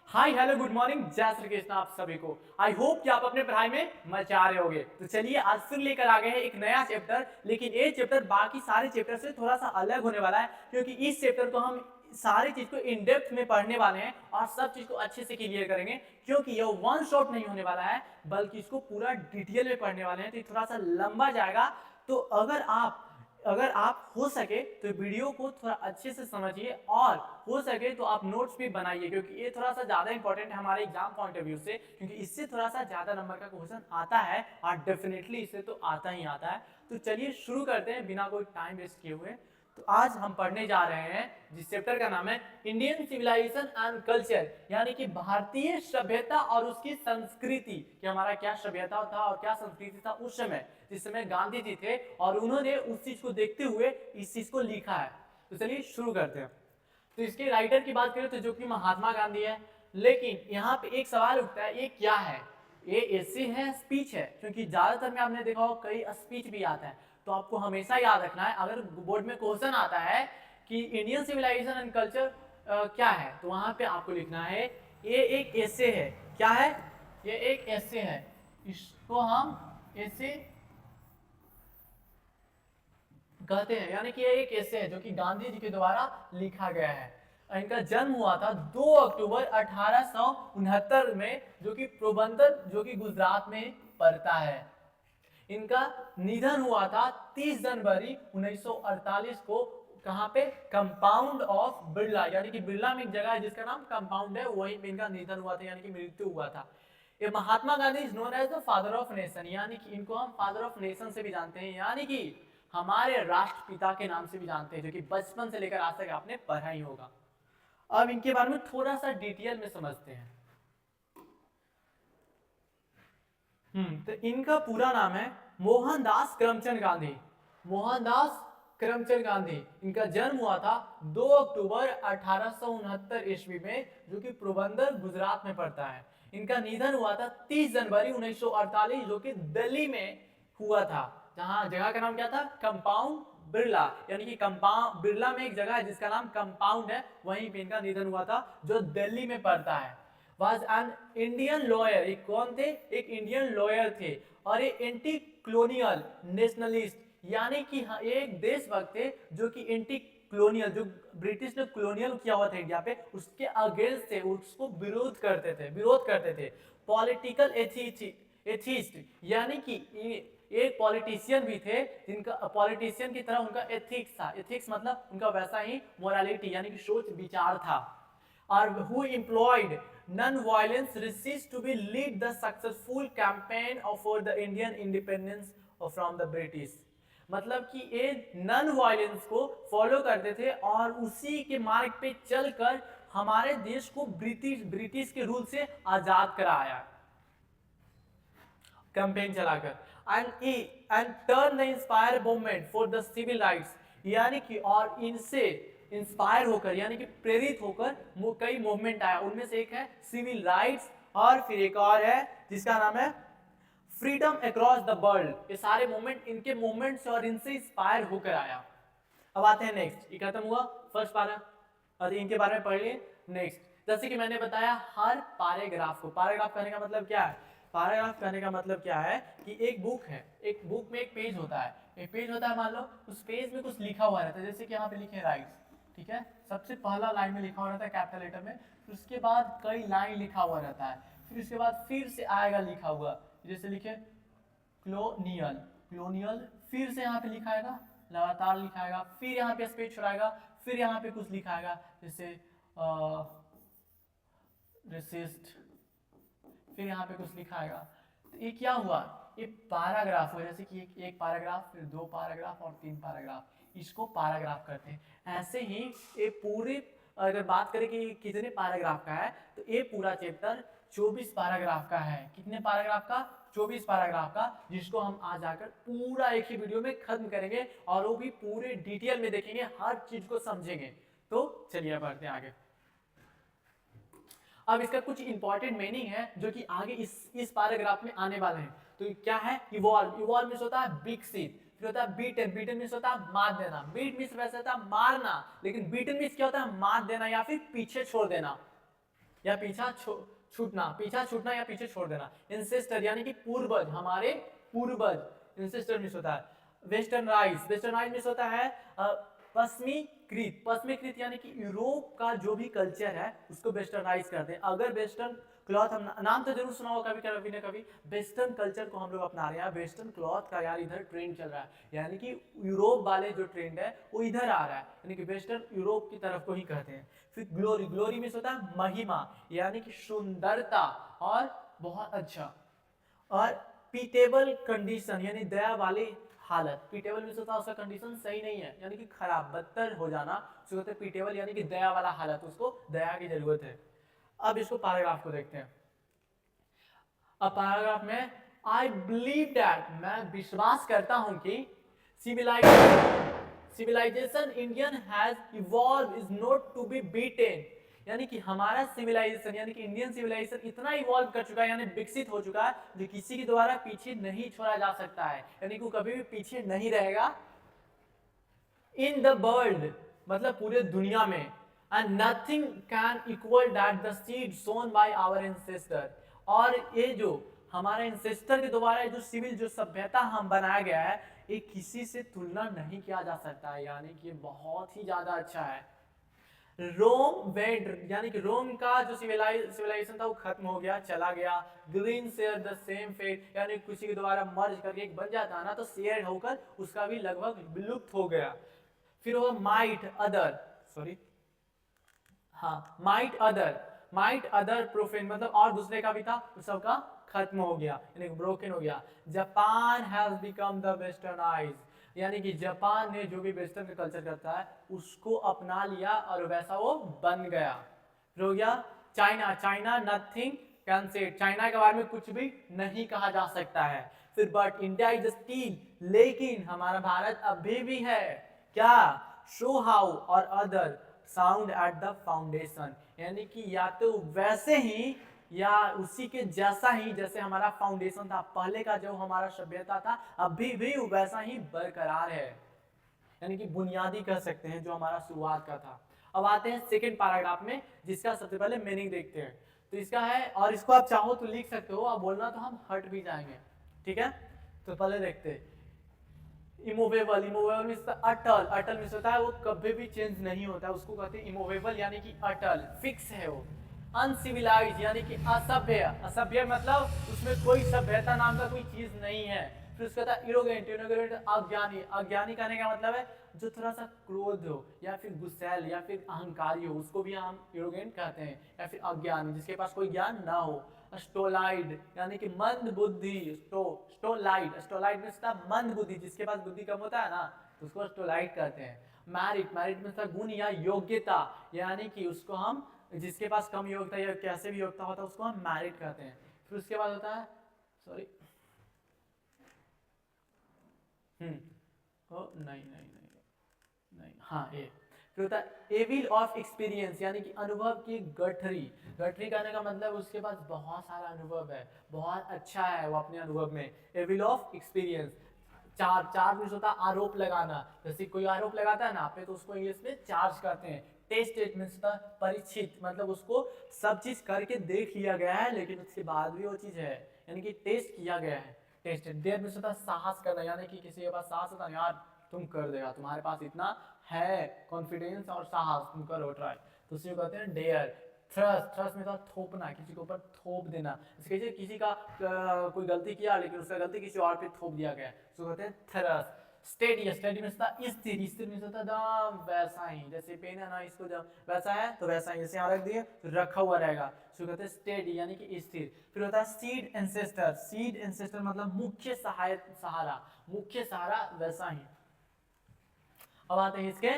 Hi hello good morning, जय श्री कृष्ण आप सभी को। आई होप कि आप अपने पढ़ाई में मजा रहे होगे। तो चलिए आज फिर लेकर आ गए हैं एक नया चैप्टर। लेकिन ये चैप्टर बाकी सारे चैप्टर से थोड़ा सा अलग होने वाला है, क्योंकि इस चैप्टर को हम सारी चीज को इन डेप्थ में पढ़ने वाले हैं और सब चीज को अच्छे से क्लियर करेंगे। क्योंकि ये वन शॉट नहीं होने वाला है, बल्कि इसको पूरा डिटेल में पढ़ने वाले हैं, तो ये थोड़ा सा लंबा जाएगा। तो अगर आप हो सके तो वीडियो को थोड़ा अच्छे से समझिए और हो सके तो आप नोट्स भी बनाइए, क्योंकि ये थोड़ा सा ज़्यादा इंपॉर्टेंट है हमारे एग्जाम पॉइंट ऑफ व्यू से, क्योंकि इससे थोड़ा सा ज़्यादा नंबर का क्वेश्चन आता है और डेफिनेटली इससे तो आता ही आता है। तो चलिए शुरू करते हैं बिना कोई टाइम वेस्ट किए हुए। तो आज हम पढ़ने जा रहे हैं जिस चैप्टर का नाम है इंडियन सिविलाइजेशन एंड कल्चर, यानी कि भारतीय सभ्यता और उसकी संस्कृति, कि हमारा क्या सभ्यता था और क्या संस्कृति था उस समय जिस समय गांधी जी थे, और उन्होंने उस चीज को देखते हुए इस चीज को लिखा है। तो चलिए शुरू करते हैं। तो इसके राइटर की बात करें तो जो कि महात्मा गांधी है। लेकिन यहाँ पे एक सवाल उठता है, ये क्या है? ये ऐसे है, स्पीच है? क्योंकि ज्यादातर में आपने देखा होगा कई स्पीच भी आता है। तो आपको हमेशा याद रखना है, अगर बोर्ड में क्वेश्चन आता है कि इंडियन सिविलाइजेशन एंड कल्चर क्या है, तो वहां पे आपको लिखना है ये एक ऐसे है। क्या है? ये एक ऐसे है। इसको हम ऐसे कहते हैं, यानी कि ये एक ऐसे है जो कि गांधी जी के द्वारा लिखा गया है। इनका जन्म हुआ था 2 अक्टूबर 1869 में, जो कि पोरबंदर जो कि गुजरात में पड़ता है। इनका निधन हुआ था 30 जनवरी 1948 को। कहां पे? कंपाउंड ऑफ बिरला, यानी कि बिरला में एक जगह है जिसका नाम कंपाउंड है, वहीं पे इनका निधन हुआ था, यानी कि मृत्यु हुआ था। ये Mahatma Gandhi is known as the father of nation, यानी कि इनको हम फादर ऑफ नेशन से भी जानते हैं, यानी कि हमारे राष्ट्रपिता के नाम से भी जानते हैं, जो कि बचपन से लेकर आज तक आपने पढ़ा ही होगा। अब इनके बारे में थोड़ा सा डिटेल में समझते हैं। तो इनका पूरा नाम है मोहनदास करमचंद गांधी। मोहनदास करमचंद गांधी। इनका जन्म हुआ था 2 अक्टूबर 1869 ईस्वी में, जो कि पोरबंदर गुजरात में पड़ता है। इनका निधन हुआ था 30 जनवरी 1948, जो कि दिल्ली में हुआ था। जहां जगह का नाम क्या था? कंपाउंड बिरला, यानी कि कंपाउंड बिरला में एक जगह है जिसका नाम कंपाउंड है, वहीं पे इनका निधन हुआ था, जो दिल्ली में पड़ता है। was an Indian lawyer. एक कौन थे? एक इंडियन लॉयर थे। और ये एंटी कॉलोनियल नेशनलिस्ट, यानी कि एक देशभक्त थे जो कि एंटी कॉलोनियल, जो ब्रिटिश ने कॉलोनियल किया हुआ था इंडिया पे, उसके अगेंस्ट थे, उसको विरोध करते थे। पॉलिटिकल एथिस्ट, यानी कि एक पॉलिटिशियन भी थे, जिनका पॉलिटिशियन की तरह उनका एथिक्स था। एथिक्स मतलब उनका वैसा ही मोरालिटी, यानी कि सोच विचार था। और who employed non-violence resist to be lead the successful campaign for the Indian independence from the British। मतलब कि ये नन वायलेंस को फॉलो करते थे और उसी के मार्ग पे चलकर हमारे देश को ब्रिटिश के रूल से आजाद कराया, कैंपेन चलाकर। And turn the inspire movement for the civil rights, यानी कि और इनसे इंस्पायर होकर, यानी कि प्रेरित होकर कई मूवमेंट आया। उनमें से एक है सिविल राइट्स, और फिर एक और है जिसका नाम है फ्रीडम अक्रॉस द वर्ल्ड। ये सारे मूवमेंट इनके मूवमेंट से और इनसे इंस्पायर होकर आया। अब आते हैं नेक्स्ट। ये खत्म हुआ फर्स्ट पारा और इनके बारे में पढ़ लिए। नेक्स्ट, जैसे कि मैंने बताया, हर पैराग्राफ को, पैराग्राफ कहने का मतलब क्या है? पैराग्राफ कहने का मतलब क्या है कि एक बुक है, एक बुक में एक पेज होता है, एक पेज होता है, मान लो उस पेज में कुछ लिखा हुआ रहता है, जैसे कि यहाँ पे लिखे राइट्स, ठीक है। सबसे पहला लाइन में लिखा हुआ रहता है कैपिटल लेटर में, फिर उसके बाद कई लाइन लिखा हुआ रहता है, फिर उसके बाद फिर से आएगा लिखा हुआ, जैसे लिखे क्लोनियल, क्लोनियल, फिर से यहाँ पे लिखाएगा, लगातार लिखाएगा, फिर यहाँ पे स्पेस छोड़ाएगा, फिर यहाँ पे कुछ लिखाएगा, जैसे रेसिस्ट, फिर यहाँ पे कुछ लिखाएगा। तो ये क्या हुआ? ये पैराग्राफ हुआ, जैसे कि एक पैराग्राफ, फिर 2 पैराग्राफ और 3 पैराग्राफ, इसको पैराग्राफ करते हैं। ऐसे ही ये पूरे, अगर बात करें कि कितने पैराग्राफ का है, तो ये पूरा चैप्टर 24 पैराग्राफ का है। कितने पैराग्राफ का? 24 पैराग्राफ का, जिसको हम आज आकर पूरा एक ही वीडियो में खत्म करेंगे और वो भी पूरे डिटेल में देखेंगे, हर चीज को समझेंगे। तो चलिए बढ़ते हैं आगे। अब इसका कुछ इंपॉर्टेंट मीनिंग है जो कि आगे इस पैराग्राफ में आने वाले हैं। तो क्या है? इवॉल्व, इवॉल्व मींस होता है विकसित, फिर होता है बीटन, बीटन मींस होता है मार देना, बीट मींस वैसे होता है मारना, लेकिन बीटन मींस क्या होता है? मार देना या फिर पीछे छोड़ देना। या पीछा छूटना या पीछे छोड़ देना। इंसेस्टर यानी कि पूर्वज, हमारे पूर्वज, इंसेस्टर मिस होता है। वेस्टर्नाइज मिस होता है पश्चिमीकृत यानी कि यूरोप का जो भी कल्चर है उसको वेस्टर्नाइज करते हैं। अगर वेस्टर्न क्लॉथ, हम नाम तो जरूर सुना होगा कभी ना कभी, वेस्टर्न कल्चर को हम लोग अपना रहे हैं, वेस्टर्न क्लॉथ का यार इधर ट्रेंड चल रहा है, यानी कि यूरोप वाले जो ट्रेंड है वो इधर आ रहा है, यानी कि वेस्टर्न यूरोप की तरफ को ही कहते हैं। फिर ग्लोरी मीन्स होता है महिमा, यानी कि सुंदरता और बहुत अच्छा। और पीटेबल कंडीशन यानी दया वाली हालत, पीटेबल मीन्स होता है उसका कंडीशन सही नहीं है, यानी कि खराब बदतर हो जाना, उसको कहते हैं पीटेबल, यानी कि दया वाला हालत, उसको दया की जरूरत है। अब इसको पैराग्राफ को देखते हैं। अब पैराग्राफ में आई बिलीव दैट, मैं विश्वास करता हूं कि civilization Indian has evolve is not to be beaten, यानी कि हमारा सिविलाइजेशन यानी कि इंडियन सिविलाइजेशन इतना इवॉल्व कर चुका है, यानी विकसित हो चुका है, जो किसी के द्वारा पीछे नहीं छोड़ा जा सकता है, यानी कि वो कभी भी पीछे नहीं रहेगा। इन द वर्ल्ड मतलब पूरे दुनिया में, and nothing can equal that the seed sown by our ancestor, और ये जो हमारे एंसेस्टर के द्वारा जो सिविल जो सभ्यता हम बनाया गया है, ये किसी से तुलना नहीं किया जा सकता है, यानी कि बहुत ही ज्यादा अच्छा है। रोम वेंट यानी कि रोम का जो सिविलाइजेशन था वो खत्म हो गया, चला गया। Green share the same fate, यानी किसी के द्वारा मर्ज करके एक बन जाता है ना, तो शेयर होकर उसका भी लगभग विलुप्त हो गया। फिर वो माइट अदर प्रोफेन मतलब और दूसरे का भी था, तो सबका खत्म हो गया, यानी ब्रोकन हो गया। Japan has become the westernize, यानी कि जापान ने जो भी वेस्टर्न का कल्चर करता है उसको अपना लिया और वैसा वो बन गया। फिर हो गया China nothing can say, China के बारे में कुछ भी नहीं कहा जा सकता है। फिर बट इंडिया इज स्टील, लेकिन हमारा भारत अभी भी है क्या, शो हाउ और other sound at the foundation, यानी कि या तो वैसे ही या उसी के जैसा ही जैसे हमारा फाउंडेशन था, पहले का जो हमारा सभ्यता था अभी भी वैसा ही बरकरार है, यानी कि बुनियादी कह सकते हैं जो हमारा शुरुआत का था। अब आते हैं सेकंड पैराग्राफ में, जिसका सबसे पहले मीनिंग देखते हैं। तो इसका है, और इसको आप चाहो तो लिख सकते हो, आप बोलना तो हम हट भी जाएंगे, ठीक है। तो पहले देखते हैं इमोवेबल मीन्स अटल मीन्स होता है वो कभी भी चेंज नहीं होता, उसको कहते हैं इमोवेबल, यानी कि अटल फिक्स है वो। अनसिविलाइज यानी कि असभ्य मतलब उसमें कोई सभ्यता नाम का कोई चीज नहीं है। फिर उसका था इरोगेंट अज्ञानी कहने का मतलब है जो थोड़ा सा क्रोध हो या फिर गुस्सैल या फिर अहंकारी हो, उसको भी हम इरोगेंट कहते हैं, या फिर अज्ञानी जिसके पास कोई ज्ञान ना हो। स्टोलाइड यानी कि मंद बुद्धि, स्टोलाइड में मंद बुद्धि, जिसके पास बुद्धि कम होता है ना तो उसको स्टोलाइड कहते हैं। मैरिट में गुण या योग्यता, यानी कि उसको हम जिसके पास कम योग्यता या कैसे भी योग्यता होता है उसको हम मैरिट कहते हैं। फिर उसके बाद होता है सॉरी नहीं हाँ ये फिर होता है एविल ऑफ एक्सपीरियंस, यानी कि अनुभव की गठरी कहने का मतलब उसके पास बहुत सारा अनुभव है, बहुत अच्छा है वो अपने अनुभव में। Evil of experience, charge means होता है आरोप लगाना, जैसे कोई आरोप लगाता है ना आप पे तो उसको इंग्लिश में चार्ज करते हैं। टेस्ट मीन्स होता है परीक्षित, मतलब उसको सब चीज करके देख लिया गया है लेकिन उसके बाद भी वो चीज है, यानी कि टेस्ट किया गया है। टेस्टेड। डेयर मीन्स होता है साहस करना, यानी कि किसी के पास साहस होता है यार तुम कर देगा, तुम्हारे पास इतना है कॉन्फिडेंस और साहस, तुम करो ट्राई, तो उसी को कहते हैं डेयर। थ्रस्ट में थोपना, किसी के ऊपर थोप देना, जैसे किसी का कोई गलती किया लेकिन उसका गलती किसी और पे थोप दिया गया, उसको कहते हैं थ्रस्ट। स्टेडी में स्थिर में होता दम, वैसा ही जैसे पेन है ना, इसको जब वैसा है तो वैसा ही, जैसे यहाँ रख दिए तो रखा हुआ रहेगा, इसको कहते हैं स्टेडी यानी कि स्थिर। फिर होता है सीड एंसेस्टर मतलब मुख्य सहारा वैसा ही। अब आते हैं इसके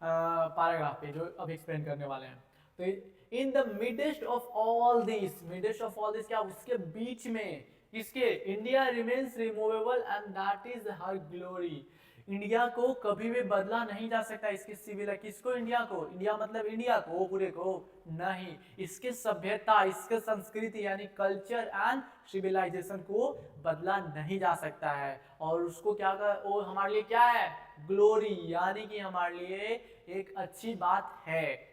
पैराग्राफ पे जो अब एक्सप्लेन करने वाले हैं। तो in the midst of all this क्या, उसके बीच में किसके, India remains removable and that is her glory, India को कभी भी बदला नहीं जा सकता, इसकी सिविल किसको, इंडिया को, इंडिया मतलब इंडिया को पूरे को नहीं, इसके सभ्यता, इसके संस्कृति यानी कल्चर एंड सिविलाइजेशन को बदला नहीं जा सकता है। और उसको क्या कर, वो हमारे लिए क्या है, ग्लोरी, यानी कि हमारे लिए एक अच्छी बात है।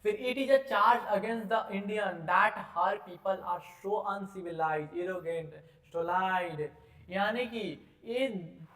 फिर it is a charge against the Indian that her people are so uncivilised, arrogant, stolid, यानी कि ये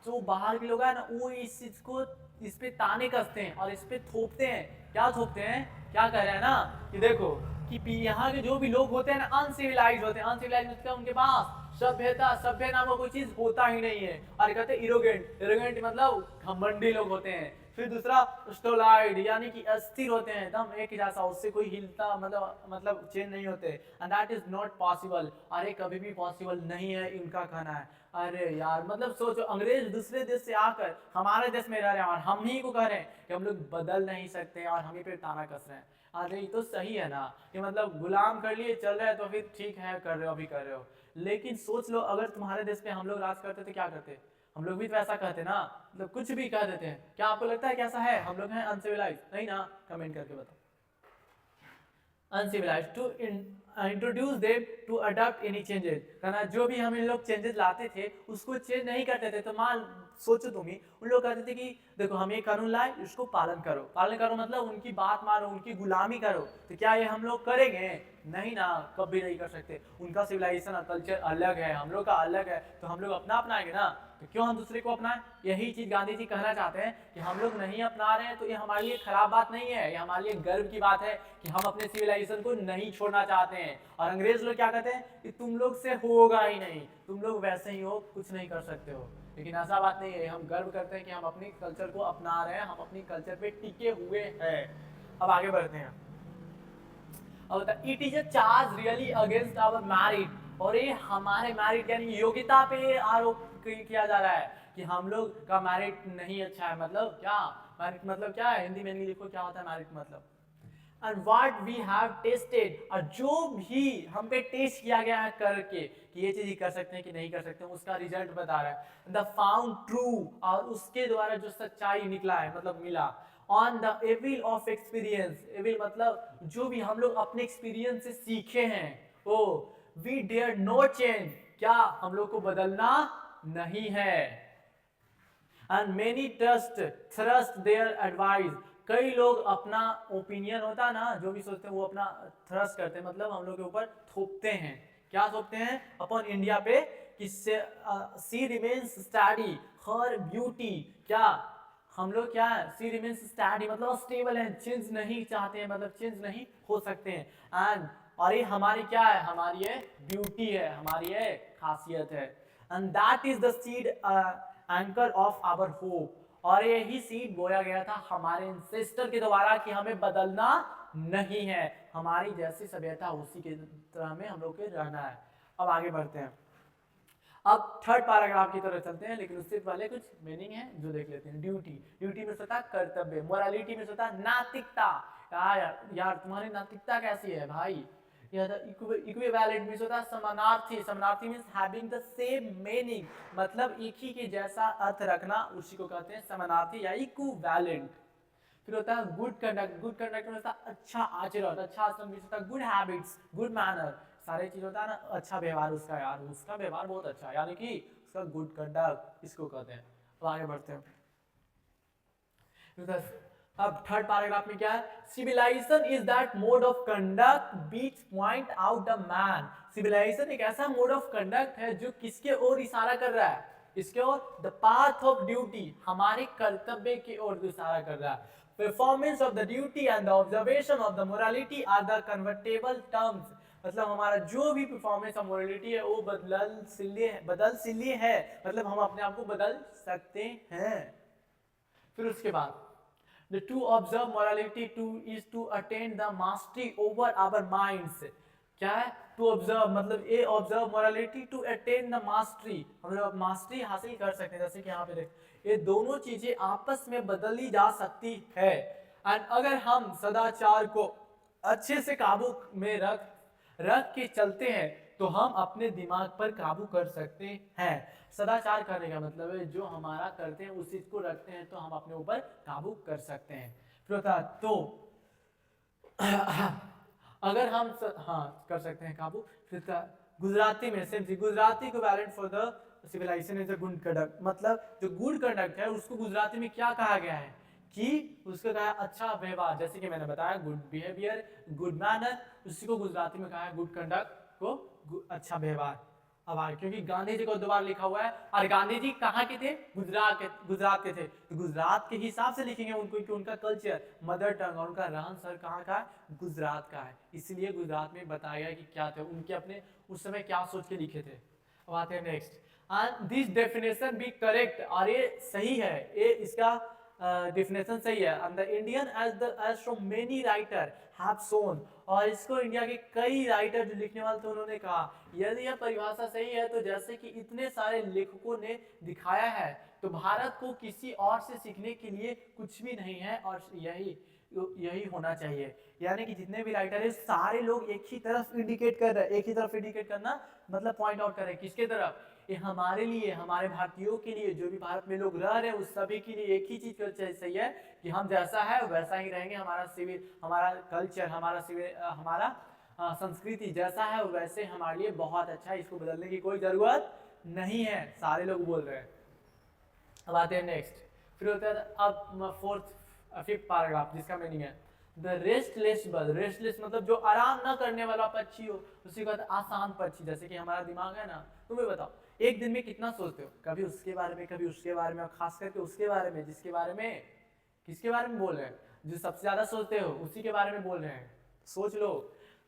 जो बाहर के लोग हैं ना वो इस चीज को इस पे ताने कसते हैं और इस पे थोपते हैं। क्या थोपते हैं, क्या कह रहे हैं ना कि देखो कि यहाँ के जो भी लोग होते हैं ना अनसिविलाइज होते हैं। अनसिविलाइज मतलब उनके पास सभ्यता, सभ्य नाम का कोई चीज होता ही नहीं है। और कहते हैं इरोगेंट, इरोगेंट मतलब घमंडी लोग होते हैं। फिर दूसरा स्टोलाइड, यानी कि अस्थिर होते हैं, एकदम एक जैसा, उससे कोई हिलता मतलब चेंज नहीं होते। And that is not possible, अरे कभी भी पॉसिबल नहीं है इनका कहना है। अरे यार मतलब सोचो, अंग्रेज दूसरे देश से आकर हमारे देश में रह रहे हैं और हम ही को कह रहे हैं कि हम लोग बदल नहीं सकते और हम ही पे ताना कस रहे हैं। अरे ये तो सही है ना कि मतलब गुलाम कर लिए चल रहे हैं तो फिर ठीक है, कर रहे हो अभी कर रहे हो। लेकिन सोच लो अगर तुम्हारे देश पे हम लोग राज करते तो क्या करते, हम लोग भी तो ऐसा कहते ना, मतलब कुछ भी कह देते हैं। क्या आपको लगता है कि ऐसा है, हम लोग हैं अनसिविलाइज? नहीं ना, कमेंट करके बताओ। Uncivilize to introduce them to adopt any changes, कहना जो भी हम इन लोग चेंजेस लाते थे उसको चेंज नहीं करते थे। तो मान सोचो तुम ही, उन लोग कहते थे कि देखो हम ये कानून लाए, इसको पालन करो। पालन करो मतलब उनकी बात मानो, उनकी गुलामी करो। तो क्या ये हम लोग करेंगे? नहीं ना, कभी नहीं कर सकते। उनका सिविलाइजेशन और कल्चर अलग है, हम लोग का अलग है, तो हम लोग अपना अपनाएंगे ना। तो क्यों हम दूसरे को अपनाएं? यही चीज गांधी जी कहना चाहते हैं कि हम लोग नहीं अपना रहे हैं तो ये हमारे लिए खराब बात नहीं है, ये हमारे लिए गर्व की बात है कि हम अपने सिविलाइजेशन को नहीं छोड़ना चाहते हैं। और अंग्रेज लोग क्या कहते हैं कि तुम लोग से होगा ही नहीं, तुम लोग वैसे ही हो, कुछ नहीं कर सकते हो। लेकिन ऐसा बात नहीं है, हम गर्व करते हैं कि हम अपनी कल्चर को अपना रहे हैं, हम अपनी कल्चर पे टिके हुए हैं। अब आगे बढ़ते हैं। अब it is a charge really against our merit, और ये हमारे मैरिट यानी योग्यता पे आरोप किया जा रहा है कि हम लोग का मैरिट नहीं अच्छा है। मतलब क्या मैरिट मतलब क्या है, हिंदी में नहीं लिखो क्या होता है मैरिट मतलब। And what we have tested, और जो भी हम पे टेस्ट किया गया है करके कि ये चीज कर सकते हैं कि नहीं कर सकते हैं, उसका रिजल्ट बता रहा है। द फाउंड ट्रू, और उसके द्वारा जो सच्चाई निकला है मतलब मिला। On the evil of experience, evil मतलब जो भी हम लोग अपने एक्सपीरियंस से सीखे हैं। Oh we dare no change, क्या हम लोग को बदलना नहीं है। And many thrust their advice, कई लोग अपना ओपिनियन होता है ना, जो भी सोचते हैं वो अपना थ्रस्ट करते हैं, मतलब हम लोग के ऊपर थोपते हैं। क्या थोपते हैं? अपॉन इंडिया पे कि सी रिमेन्स स्टडी हर ब्यूटी। क्या हम लोग क्या है, सी रिमेन्स स्टडी मतलब स्टेबल है, चेंज नहीं चाहते हैं, मतलब चेंज नहीं हो सकते हैं। एंड और ये हमारी क्या है, हमारी ये ब्यूटी है, हमारी ये खासियत है। And that is the seed anchor of our hope, और यही सीड बोया गया था हमारे एंसेस्टर के द्वारा कि हमें बदलना नहीं है, हमारी जैसी सभ्यता उसी के तरह में हम लोग के रहना है। अब आगे बढ़ते हैं, अब थर्ड पैराग्राफ की तरफ चलते हैं, लेकिन उससे पहले कुछ मीनिंग है जो देख लेते हैं। ड्यूटी, ड्यूटी में होता है कर्तव्य, मोरालिटी में होता है नैतिकता। यार तुम्हारी नैतिकता कैसी है भाई? इक्विवेलेंट मींस होता है समानार्थी, समानार्थी means having the same meaning, मतलब एक ही के जैसा अर्थ रखना, उसी को कहते हैं समानार्थी या इक्विवेलेंट। फिर होता है गुड कंडक्ट, गुड कंडक्ट में होता है अच्छा आचरण, अच्छा आचरण मींस होता है गुड हैबिट्स, गुड मैनर, सारे चीज होता है ना अच्छा व्यवहार उसका, यार उसका व्यवहार बहुत अच्छा है, यानी कि उसका गुड कंडक्ट इसको कहते हैं। तो आगे बढ़ते हैं। अब थर्ड पैराग्राफ में क्या है? Civilization is that mode of conduct beach point out the man, civilization एक ऐसा मोड ऑफ कंडक्ट है जो किसके ओर इशारा कर रहा है? इसके ओर, द पाथ ऑफ ड्यूटी, हमारे कर्तव्य की ओर इशारा कर रहा है। Performance of the duty and the observation of the morality are the convertible terms, मतलब हमारा जो भी परफॉर्मेंस ऑफ मोरालिटी है वो बदलशील है, मतलब हम अपने आप को बदल सकते हैं। फिर उसके बाद The to observe morality to is to attain the mastery over our minds, क्या है? To observe मतलब ये observe morality to attain the mastery, हम लोग मास्टरी हासिल कर सकते हैं। जैसे कि यहाँ पे देख, ये दोनों चीजें आपस में बदली जा सकती है। एंड अगर हम सदाचार को अच्छे से काबू में रख के चलते हैं तो हम अपने दिमाग पर काबू कर सकते हैं। सदाचार करने का मतलब है जो हमारा करते हैं उस चीज को रखते हैं तो हम अपने ऊपर काबू कर सकते हैं। फिर होता है तो अगर हम हाँ कर सकते हैं काबू। फिर गुजराती में same, Gujarati equivalent for the civilization is a good conduct, मतलब जो गुड कंडक्ट है उसको गुजराती में क्या कहा गया है कि उसको कहा है अच्छा व्यवहार, जैसे कि मैंने बताया गुड बिहेवियर, गुड मैनर, उसी को गुजराती में कहा है गुड कंडक्ट को अच्छा व्यवहार। अब आगे क्योंकि गांधी जी को दोबारा लिखा हुआ है, और गांधी जी कहाँ के थे? गुजरात के थे, तो गुजरात के हिसाब से लिखेंगे उनको कि उनका कल्चर, मदर टंग और उनका रहन सहन कहाँ का है? गुजरात का है, इसलिए गुजरात में बताया गया कि क्या थे उनके अपने उस समय क्या सोच के लिखे थे। अब आते हैं next, and this definition be correct, और ये सही है, ये इसका डेफिनेशन सही है। And the Indian age from many writer have shown, और इसको इंडिया के कई राइटर जो लिखने वाले थे उन्होंने कहा, यदि यह परिभाषा सही है तो जैसे कि इतने सारे लेखकों ने दिखाया है, तो भारत को किसी और से सीखने के लिए कुछ भी नहीं है, और यही होना चाहिए। यानी कि जितने भी राइटर है सारे लोग एक ही तरफ इंडिकेट कर रहे हैं, एक ही तरफ इंडिकेट करना मतलब पॉइंट आउट कर रहे हैं, किसके तरफ? ये हमारे लिए, हमारे भारतीयों के लिए, जो भी भारत में लोग रह रहे हैं उस सभी के लिए एक ही चीज सही है कि हम जैसा है वैसा ही रहेंगे, हमारा सिविल, हमारा कल्चर, हमारा सिविल, हमारा संस्कृति जैसा है वैसे हमारे लिए बहुत अच्छा है, इसको बदलने की कोई जरूरत नहीं है, सारे लोग बोल रहे हैं। अब आते हैं नेक्स्ट, फिर होता है अब फोर्थ फिफ्थ पैराग्राफ, जिसका मीनिंग है द रेस्टलेस बर्ड। रेस्टलेस मतलब जो आराम ना करने वाला पक्षी हो, उसी का आसान पक्षी, जैसे कि हमारा दिमाग है ना। तुम्हें बताओ एक दिन में कितना सोचते हो? कभी उसके बारे में, कभी उसके बारे में, और खास करके उसके बारे में जिसके बारे में, किसके बारे में बोल रहे हैं? जो सबसे ज्यादा सोचते हो उसी के बारे में बोल रहे हैं, सोच लो।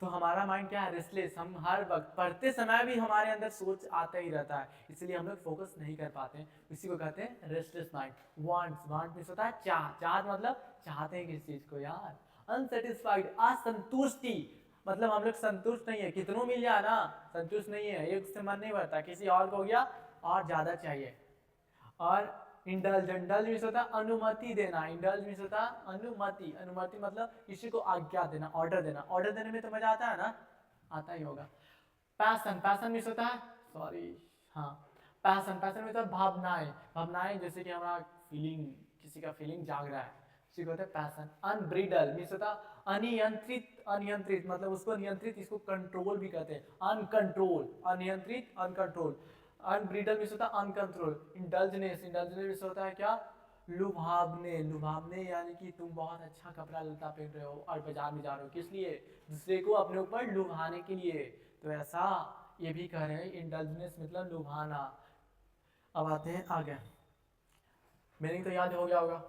तो हमारा माइंड क्या है? रेस्टलेस। हम हर वक्त पढ़ते समय भी हमारे अंदर सोच आता ही रहता है, इसलिए हम लोग फोकस नहीं कर पाते हैं, इसी को कहते हैं restless mind. Wants, want means होता है चाह, चाह मतलब चाहते हैं किस चीज को यार। अनसेटिस्फाइड, असंतुष्टि मतलब हम लोग संतुष्ट नहीं है, कितनों मिल जाए ना संतुष्ट नहीं है, एक से मन नहीं भरता, किसी और को हो गया और ज्यादा चाहिए। और इंडल्ज, इंडल्ज मींस होता है अनुमति देना, इंडल्ज मींस होता है अनुमति, अनुमति मतलब किसी को आज्ञा देना, ऑर्डर देना। ऑर्डर देने में तो मजा आता है ना, आता ही होगा। पैशन, पैशन मींस होता है, सॉरी हाँ, पैशन, पैशन मींस होता है भावनाएं, भावनाएं जैसे कि हमारा फीलिंग, किसी का फीलिंग जाग रहा है, उसी को होता है पैशन। अनब्रिडल मींस होता है अनियंत्रित, अनियंत्रित मतलब उसको नियंत्रित, इसको कंट्रोल भी कहते हैं, अनकंट्रोल, अनियंत्रित, अनकंट्रोल। अनब्रिडल मींस होता है अनकंट्रोल। इंडल्जनेस, इंडल्जनेस मींस होता है क्या? लुभावने, लुभावने यानी कि तुम बहुत अच्छा कपड़ा लता पहन रहे हो और बाजार में जा रहे हो, किस लिए? दूसरे को अपने ऊपर लुभाने के लिए, तो ऐसा ये भी कह रहे हैं, इंडल्जनेस मतलब लुभाना। अब आते हैं आगे, मीनिंग तो याद हो गया होगा।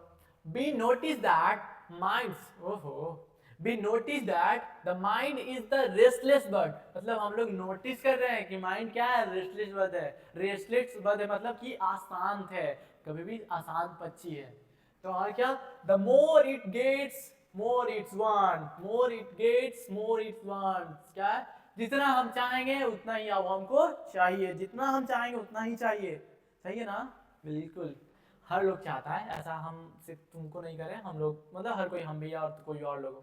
बी नोटिस दैट माइंड्स, ओहो, be notice that the mind is the restless bird, मतलब हम लोग नोटिस कर रहे हैं कि माइंड क्या है? रेस्टलेस बर्ड है। रेस्टलेस बर्ड है मतलब कि अशांत है, कभी भी अशांत पक्षी है। तो और क्या? The more it gets more its want, more it gets more its want, क्या है? जितना हम चाहेंगे उतना ही अब हमको चाहिए, जितना हम चाहेंगे उतना ही चाहिए, सही है ना? बिल्कुल, हर लोग चाहता है ऐसा, हम सिर्फ तुमको नहीं करें, हम लोग मतलब हर कोई, हम भी और कोई और लोग,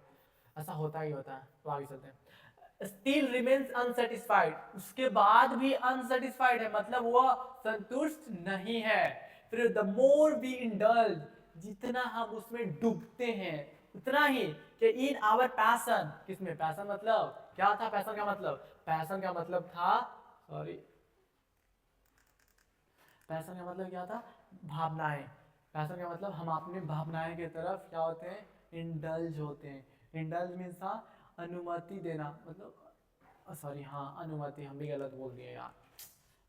ऐसा होता ही होता है। तो आगे चलते हैं। स्टिल रिमेन्स अनसेटिस्फाइड, उसके बाद भी अनसेटिस्फाइड है मतलब वह संतुष्ट नहीं है। फिर द मोर वी इंडल्ज, जितना हम उसमें डूबते हैं उतना ही, कि इन आवर पैशन, किसमें? पैशन मतलब क्या था? पैशन का मतलब, पैशन का मतलब था, सॉरी, पैशन का मतलब क्या था? भावनाएं। पैशन का मतलब हम अपने भावनाएं की तरफ क्या होते हैं? इंडल्ज होते हैं। इंडल्ज मीन्स था अनुमति देना, मतलब सॉरी हाँ अनुमति, हम भी गलत बोल दिए यार।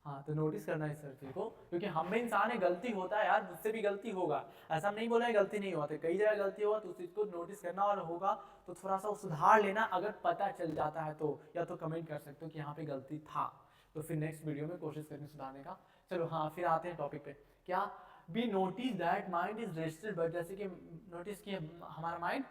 हाँ तो नोटिस करना इस चीज को, क्योंकि हम में इंसान है, गलती होता है यार, मुझसे भी गलती होगा, ऐसा नहीं बोला है गलती नहीं होती, कई जगह गलती होगा, तो उस चीज को नोटिस करना, और होगा तो थोड़ा सा सुधार लेना, अगर पता चल जाता है तो, या तो कमेंट कर सकते हो कि यहाँ पे गलती था, तो फिर नेक्स्ट वीडियो में कोशिश करेंगे सुधारने का। चलो हाँ, फिर आते हैं टॉपिक पे। क्या? Be notice that mind is rested bird, जैसे कि नोटिस किए हमारा माइंड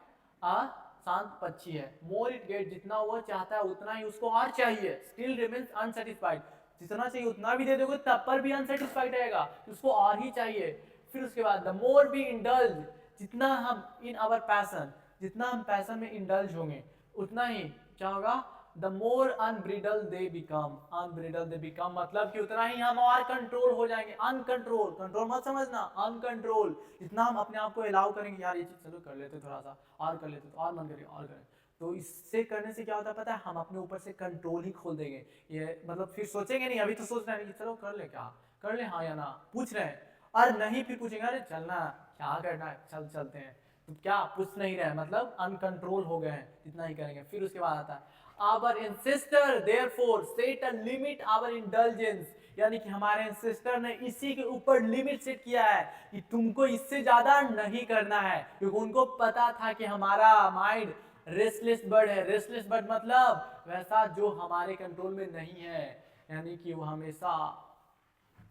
शांत पक्षी है। मोर इट गेट, जितना वो चाहता है उतना ही उसको और चाहिए। स्टिल रिमेन्स अनसेटिस्फाइड, जितना चाहिए उतना भी दे दोगे तब पर भी अनसेटिस्फाइड रहेगा, उसको और ही चाहिए। फिर उसके बाद द मोर बी इंडल्ज, जितना हम इन आवर पैशन, जितना हम पैशन में इंडल्ज होंगे उतना ही क्या होगा? The more unbridled they become, unbridled they become मतलब कि उतना ही हम और कंट्रोल हो जाएंगे। अनकंट्रोल, कंट्रोल मत समझना, अनकंट्रोल, जितना हम अपने आप को अलाउ करेंगे, यार ये चीज चलो कर लेते, थोड़ा सा और कर लेते, तो और मन करेगा और करें, तो इससे करने से क्या होता है पता है? हम अपने ऊपर से कंट्रोल ही खोल देंगे। ये मतलब फिर सोचेंगे नहीं, अभी तो सोच रहे हैं कि चलो कर ले, क्या कर ले हाँ या ना, पूछ रहे हैं, और नहीं फिर पूछेंगे अरे चलना क्या करना है, चल चलते हैं, तो क्या पूछ नहीं रहे, मतलब अनकंट्रोल हो गए हैं, इतना ही करेंगे। फिर उसके बाद आता है our ancestor therefore set a limit our indulgence, यानी कि हमारे एंसेस्टर ने इसी के ऊपर लिमिट सेट किया है कि तुमको इससे ज्यादा नहीं करना है, क्योंकि उनको पता था कि हमारा माइंड रेस्टलेस बर्ड है। रेस्टलेस बर्ड मतलब वैसा जो हमारे कंट्रोल में नहीं है, यानी कि वो हमेशा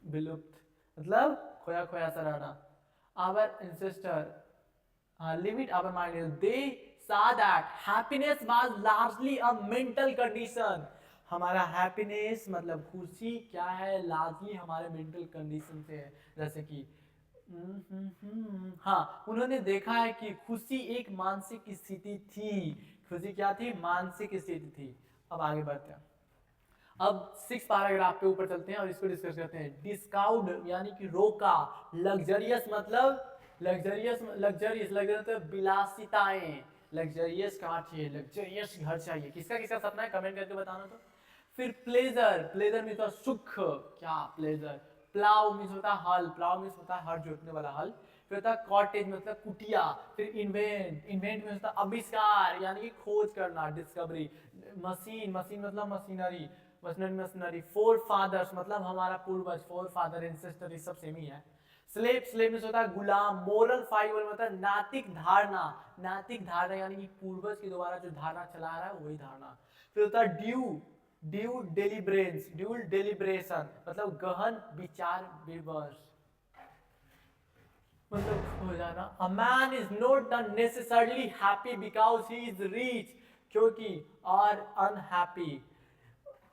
विलुप्त, मतलब खोया खोया सा रहना। our ancestor limit our mind is they saw that happiness was largely a mental condition। हमारा हैप्पीनेस मतलब खुशी क्या है, लार्जली हमारे मेंटल कंडीशन से है। जैसे कि हाँ, उन्होंने देखा है कि खुशी एक मानसिक स्थिति थी। खुशी क्या थी? मानसिक स्थिति थी। अब आगे बढ़ते हैं, अब 6 पैराग्राफ पे ऊपर चलते हैं और इसको डिस्कस करते हैं। डिस्काउड यानी कि रोका, लग्जरियस मतलब लग्जरियस मतलब विलासिताएं। लग्जरियस कार चाहिए, लग्जरियस घर चाहिए। किसका किसका सपना है कमेंट करके बताना तो। फिर प्लेजर, प्लेजर मीन्स होता सुख, क्या प्लेजर। प्लाव मीन्स होता हल, प्लाव मीन्स होता है हल जोतने वाला हल। फिर होता है कॉटेज मतलब कुटिया। फिर इन्वेंट, इन्वेंट मीन्स होता है आविष्कार यानी कि खोज करना, डिस्कवरी। मशीन, मशीन मतलब मशीनरी, मशीनरी। फोर फादर्स मतलब हमारा पूर्वज, फोर फादर एंसेस्टर, ये सब सेम ही है। स्लेव, स्लेव में होता है गुलाम। मोरल फाइबर मतलब नैतिक धारणा, नैतिक धारणा यानी कि पूर्वज के द्वारा जो धारणा चला रहा है वही धारणा। फिर होता है ड्यू, ड्यू डेलिब्रेंस, ड्यू डेलिब्रेशन मतलब गहन विचार विमर्श, मतलब हो जाना। A man is not necessarily happy because he is rich, क्योंकि और अनहैप्पी।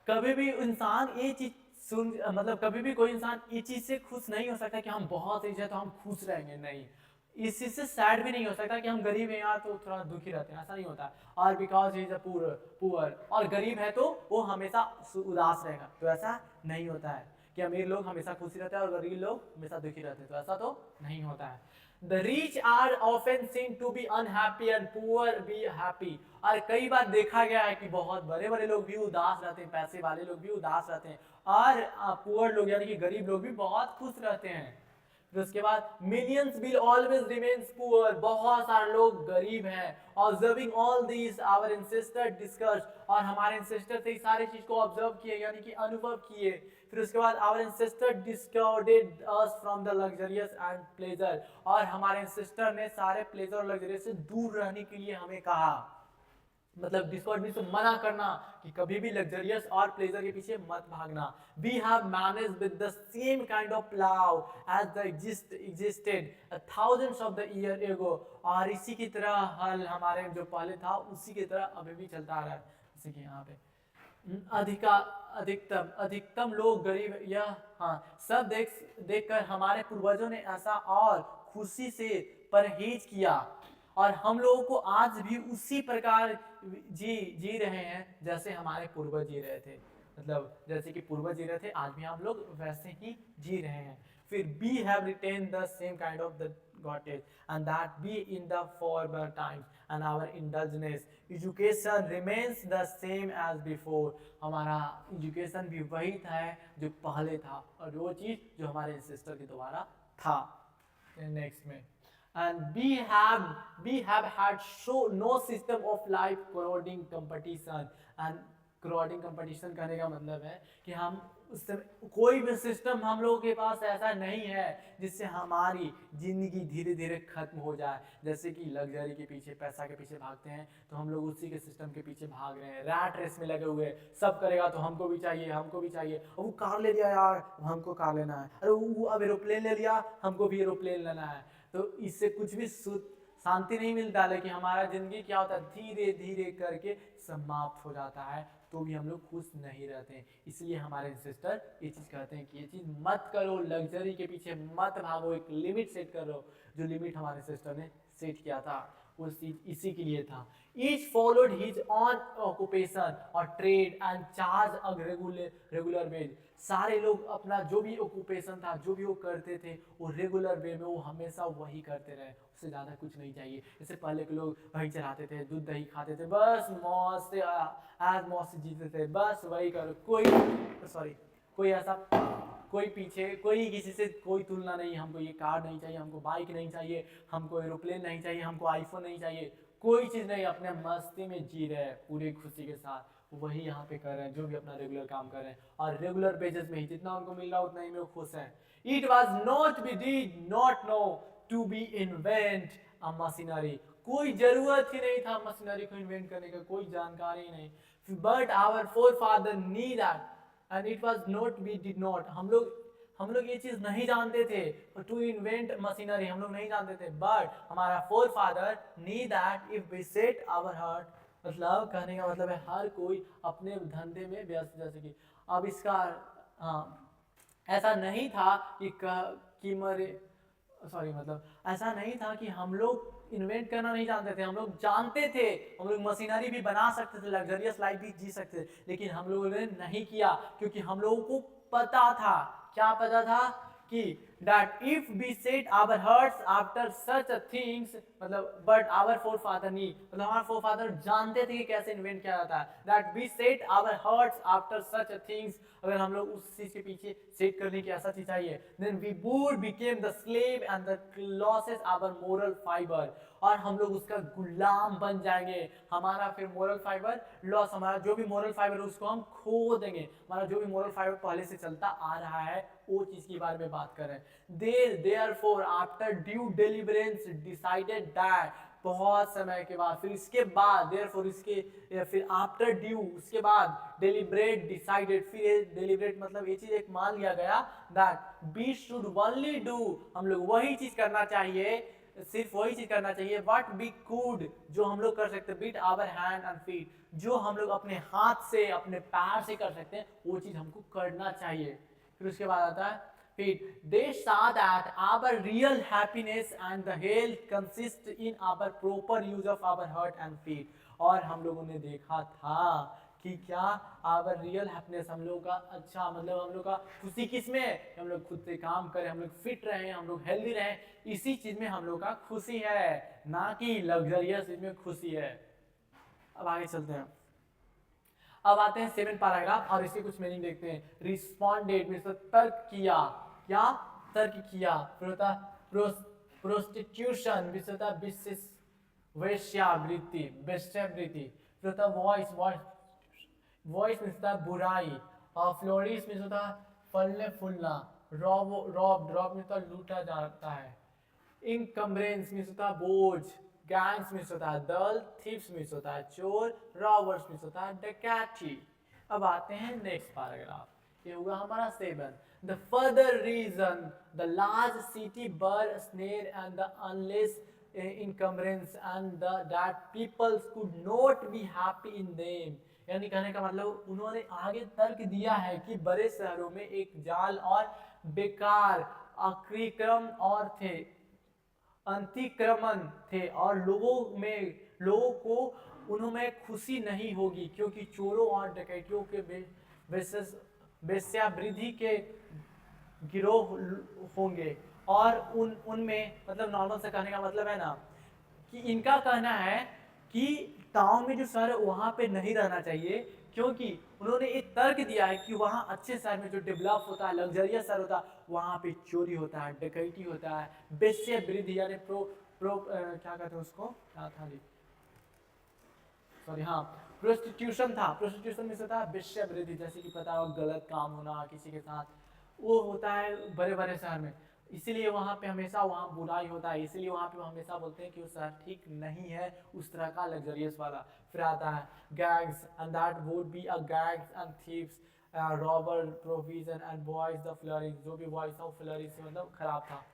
कभी भी इंसान ये चीज सुन, मतलब कभी भी कोई इंसान इस चीज से खुश नहीं हो सकता कि हम बहुत रिच है तो हम खुश रहेंगे, नहीं। इस चीज से सैड भी नहीं हो सकता कि हम गरीब हैं यार तो थोड़ा दुखी रहते हैं, ऐसा नहीं होता। और because he is a poor, और गरीब है तो वो हमेशा उदास रहेगा, तो ऐसा नहीं होता है कि अमीर लोग हमेशा खुशी रहते हैं और गरीब लोग हमेशा दुखी रहते हैं, तो ऐसा तो नहीं होता है। The rich are often seen to be unhappy and poor be happy। और कई बार देखा गया है कि बहुत बड़े बड़े लोग भी उदास रहते हैं, पैसे वाले लोग भी उदास रहते हैं, और पुअर लोग यानी कि गरीब लोग भी बहुत खुश रहते हैं। फिर उसके बाद millions will always remains poor, बहुत सारे लोग गरीब हैं। Observing all this our ancestor discuss, और हमारे एंसेस्टर से सारे चीज को ऑब्जर्व किए यानी कि अनुभव किए। फिर उसके बाद our ancestor discarded us from the luxurious and pleasure, और हमारे एंसेस्टर ने सारे प्लेजर और लग्जरियस से दूर रहने के लिए हमें कहा, मतलब डिस्कॉर्ड मींस मना करना कि कभी भी लग्जरियस और प्लेजर के पीछे मत भागना। We have managed with the same kind of plough as the existed thousands of the year ago, और इसी की तरह हल हमारे जो पहले था उसी की तरह अभी भी चलता आ रहा है। जैसे कि यहाँ पे अधिकतम अधिकतम लोग गरीब, यह हाँ सब देखकर हमारे पूर्वजों ने ऐसा और खुशी से परहेज किया, और हम लोगों को आज भी उसी प्रकार जी रहे हैं जैसे हमारे पूर्वज जी रहे थे, मतलब जैसे कि पूर्वज जी रहे थे आज भी हम लोग वैसे ही जी रहे हैं। फिर we have retained the same kind of the Godhead, and that be in the former times, and our indulgence education remains the same as before। हमारा एजुकेशन भी वही था जो पहले था, और वो चीज जो हमारे एंसेस्टर के द्वारा था। नेक्स्ट में and we have had no system of life corroding competition, and corroding competition कहने का मतलब है कि हम उस समय कोई भी सिस्टम हम लोगों के पास ऐसा नहीं है जिससे हमारी जिंदगी धीरे धीरे खत्म हो जाए। जैसे कि लग्जरी के पीछे, पैसा के पीछे भागते हैं तो हम लोग उसी के सिस्टम के पीछे भाग रहे हैं, रैट रेस में लगे हुए, सब करेगा तो हमको भी चाहिए, हमको भी चाहिए। और वो कार ले लिया यार, हमको कार लेना है, अरे वो अब एरोप्लेन ले लिया, हमको भी एरोप्लेन लेना है। तो इससे कुछ भी शांति नहीं मिलता, लेकिन हमारा जिंदगी क्या होता है धीरे धीरे करके समाप्त हो जाता है, तो भी हम लोग खुश नहीं रहते हैं। इसलिए हमारे एंसेस्टर ये चीज कहते हैं कि ये चीज मत करो, लग्जरी के पीछे मत भागो, एक लिमिट सेट करो। जो लिमिट हमारे एंसेस्टर ने सेट किया था वो इसी के लिए था। Each followed his own occupation और trade and charge a regular wage. सारे लोग अपना जो भी ऑक्यूपेशन था, जो भी वो करते थे, वो रेगुलर वे में वो हमेशा वही करते रहे, उससे ज़्यादा कुछ नहीं चाहिए। जैसे पहले के लोग वही चलाते थे, दूध दही खाते थे, बस मौज से आज मौज से जीते थे, बस वही करो। कोई ऐसा कोई पीछे, कोई किसी से कोई तुलना नहीं, हमको ये कार नहीं चाहिए, हमको बाइक नहीं चाहिए, हमको एरोप्लेन नहीं चाहिए, हमको आईफोन नहीं चाहिए, कोई चीज़ नहीं, अपने मस्ती में जी रहे हैं पूरी खुशी के साथ। वही यहाँ पे कर रहे हैं, जो भी अपना रेगुलर काम कर रहे हैं, और रेगुलर बेसिस में ही जितना उनको मिल रहा है उतना ही में वो खुश हैं। It was not be did not know to be invent a machinery, कोई जरूरत ही नहीं था मशीनरी को इन्वेंट करने का, कोई जानकारी ही नहीं। But our forefather knew that and it was not be did not, हम लोग ये चीज नहीं जानते थे, टू इन्वेंट मशीनरी हम लोग नहीं जानते थे, बट हमारा forefather knew that if we set our heart, मतलब कहने का मतलब है हर कोई अपने धंधे में व्यस्त, जैसे कि अब इसका ऐसा नहीं था कि मरे, सॉरी, मतलब ऐसा नहीं था कि हम लोग इन्वेंट करना नहीं जानते थे, हम लोग जानते थे, हम लोग मशीनरी भी बना सकते थे, लग्जरियस लाइफ भी जी सकते थे, लेकिन हम लोगों ने नहीं किया क्योंकि हम लोगों को पता था, क्या पता था कि that if we set our hearts after such a things, मतलब but our forefather नहीं, मतलब हमारे forefather जानते थे कि कैसे इन्वेंट किया जाता है, that we set our hearts after such a things, अगर हम लोग उस चीज के पीछे सेट करने की ऐसा चीज चाहिए, then we would became the slave and the losses our moral fiber, और हम लोग उसका गुलाम बन जाएंगे, हमारा फिर मोरल फाइबर लॉस, हमारा जो भी मोरल फाइबर उसको हम खो देंगे, हमारा जो भी मोरल फाइबर पहले से चलता आ रहा है वो चीज के बारे में बात कर रहे हैं। Therefore after due deliberance decided that, बहुत समय के बाद, फिर इसके बाद therefore इसके फिर after due उसके बाद deliberate decided, फिर deliberate मतलब ये चीज एक मान लिया गया that we should only do, हम लोग वही चीज करना चाहिए, सिर्फ वही चीज करना चाहिए what we could, जो हम लोग कर सकते हैं, with our hand and feet, जो हम लोग अपने हाथ से अपने पैर से कर सकते हैं वो चीज हमको करना चाहिए। फिर उसके बाद आता है फिर they saw that our real happiness and the health consist in our proper use of our heart and feet, और हम लोगों ने देखा था कि क्या आवर रियल हैप्पीनेस, हम लोग का अच्छा मतलब हम लोग का खुशी किस में है, हम लोग खुद से काम करें, हम लोग फिट रहें, हम लोग हेल्दी रहें, इसी चीज में हम लोग का खुशी है, ना कि लग्जरियस चीज में खुशी है। अब आगे चलते हैं, अब आते हैं 7 पैराग्राफ और इसके कुछ मीनिंग देखते हैं। रिस्पॉन्डेड मींस तर्क किया, क्या तर्क किया, फिर होता प्रोस्टिट्यूशन मींस होता वेश्यावृत्ति, वेश्यावृत्ति, फिर होता वॉइस मींस होता बुराई, और फ्लोरिश मींस होता फलने फूलना, रॉब मींस होता लूटा जाता है, इनकम्बरेंस मींस होता बोझ, गैंग्स मींस होता है दल, थीव्स मींस होता है चोर, रॉबर्स मींस होता है डकैती। अब आते हैं नेक्स्ट पैराग्राफ, ये होगा हमारा 7। The further reason the large city bore snare and the unless encumbrance and that people could not be happy in them, यानी कहने का मतलब उन्होंने आगे तर्क दिया है कि बड़े शहरों में एक जाल और बेकार अतिक्रम और थे, अतिक्रमण थे, और लोगों को उनमें खुशी नहीं होगी क्योंकि चोरों और डकैतियों के वेश्यावृत्ति के गिरोह होंगे, और उनमें मतलब नॉर्मल से कहने का मतलब है ना कि इनका कहना है कि टाउन में जो शहर है वहाँ पे नहीं रहना चाहिए, क्योंकि उन्होंने एक तर्क दिया है कि वहाँ अच्छे शहर में जो डेवलप होता है, लग्जरियस शहर होता है, वहाँ पे चोरी होता है, डकैती होता है, वेश्यावृत्ति यानी क्या कहते हैं उसको, क्या था सॉरी, हाँ प्रोस्टिट्यूशन था, प्रोस्टिट्यूशन में से था वेश्यावृत्ति, जैसे कि पता हो गलत काम होना किसी के साथ, वो होता है बड़े बड़े शहर में, इसीलिए वहाँ पे हमेशा वहाँ बुराई होता है, इसीलिए वहाँ पे हमेशा बोलते हैं कि वो शहर ठीक नहीं है उस तरह का लग्जरियस वाला। फिर आता है gangs and that would be a gangs and thieves, robber, provision and boys the flourish, जो भी बॉयज था फ्लरिश मतलब खराब था।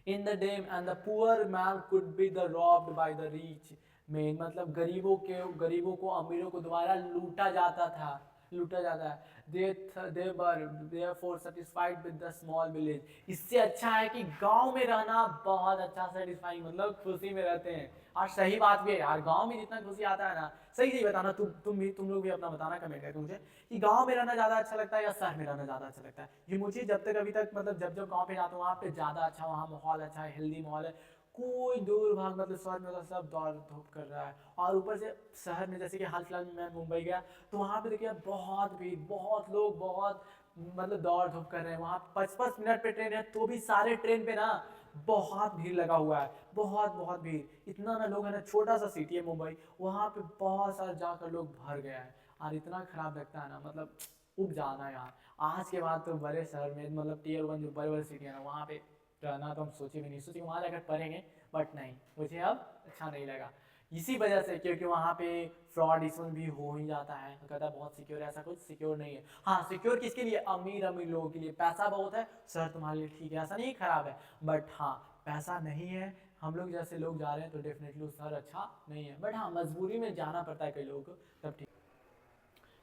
In the them and the poor man could be the robbed by the rich man, मतलब गरीबों को अमीरों को द्वारा लूटा जाता है। They were therefore satisfied with the small village, इससे अच्छा है कि गांव में रहना बहुत अच्छा, सेटिस्फाइंग मतलब खुशी में रहते हैं। और सही बात भी है यार, गांव में जितना खुशी आता है ना, सही बताना, तुम लोग भी अपना बताना कमेंट करके मुझे कि गांव में रहना ज़्यादा अच्छा लगता है या शहर में रहना ज़्यादा अच्छा लगता है। ये मुझे जब तक अभी तक मतलब जब गांव पे जाता हूँ वहाँ पे ज़्यादा अच्छा, वहाँ माहौल अच्छा है, हेल्दी माहौल है, कोई दूर भाग मतलब शहर में मतलब सब दौड़ धूप कर रहा है। और ऊपर से शहर में जैसे कि हाल फिलहाल में मैं मुंबई गया तो वहाँ पे देखिए बहुत भीड़, बहुत लोग, बहुत मतलब दौड़ धूप कर रहे हैं। वहाँ 55 मिनट पे ट्रेन है तो भी सारे ट्रेन पे ना बहुत भीड़ लगा हुआ है, बहुत बहुत भीड़। इतना ना लोग है ना, छोटा सा सिटी है मुंबई, वहाँ पे बहुत सारे जाकर लोग भर गया है। और इतना खराब लगता है ना, मतलब उब जाना यार। आज के बाद तो बड़े शहर में मतलब टीयर 1 जो बड़े बड़े सिटी है ना, वहाँ पे रहना तो हम सोचे भी नहीं, सोचे वहाँ जाकर पढ़ेंगे, बट नहीं, मुझे अब अच्छा नहीं लगा। इसी वजह से, क्योंकि वहाँ पे फ्रॉड इसमें भी हो ही जाता है, कहता है बहुत सिक्योर है, ऐसा कुछ सिक्योर नहीं है। हाँ, सिक्योर किसके लिए? अमीर अमीर लोगों के लिए, पैसा बहुत है, शहर तुम्हारे लिए ठीक है, ऐसा नहीं खराब है। बट हाँ, पैसा नहीं है, हम लोग जैसे लोग जा रहे हैं तो डेफिनेटली वो शहर अच्छा नहीं है। बट हाँ, मजबूरी में जाना पड़ता है कई लोगों को, तब ठीक।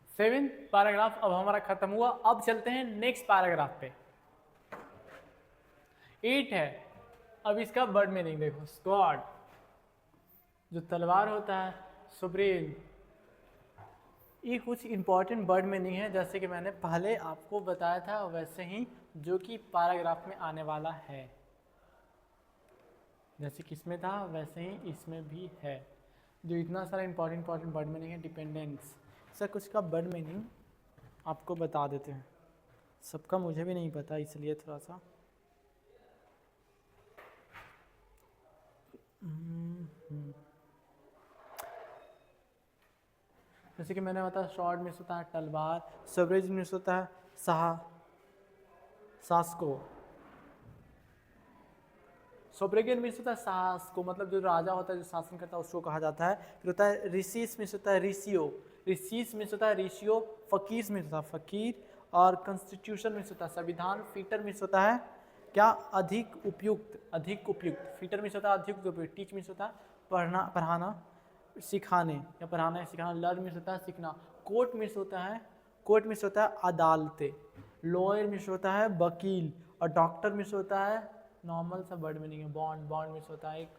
7th पैराग्राफ अब हमारा खत्म हुआ। अब चलते हैं नेक्स्ट पैराग्राफ पे। 8 है। अब इसका वर्ड मीनिंग देखो, स्क्वाड जो तलवार होता है, सुब्रेल, ये कुछ इंपॉर्टेंट वर्ड मीनिंग है, जैसे कि मैंने पहले आपको बताया था वैसे ही जो कि पैराग्राफ में आने वाला है। जैसे कि इसमें था वैसे ही इसमें भी है। जो इतना सारा इंपॉर्टेंट वर्ड मीनिंग है, डिपेंडेंस, सर कुछ का वर्ड मीनिंग आपको बता देते हैं। सबका मुझे भी नहीं पता, इसलिए थोड़ा सा जैसे कि मैंने बताया, शॉर्ट मीन्स होता है तलवार, सवरेज मीन्स होता है सासको, सोब्रेगन मीन्स होता है सास को, मतलब जो राजा होता है जो शासन करता है उसको कहा जाता है। फिर होता है ऋषिस मीन्स होता है ऋषियो, ऋषिस मीन्स होता है ऋषियो, फकीर मीन्स होता है फकीर, और कॉन्स्टिट्यूशन मीन्स होता है संविधान, फीटर मीन्स होता है क्या? अधिक उपयुक्त, अधिक उपयुक्त। फीटर मीन्स होता है अधिक उपयुक्त, टीच मीन्स होता है पढ़ाना सिखाने या पढ़ाना या सिखाना, लर्न मीन्स होता है सीखना, कोर्ट मीन्स होता है अदालतें, लॉयर मीन्स होता है वकील, और डॉक्टर मीन्स होता है नॉर्मल सा वर्ड मीनिंग है बॉन्ड मीन्स होता है एक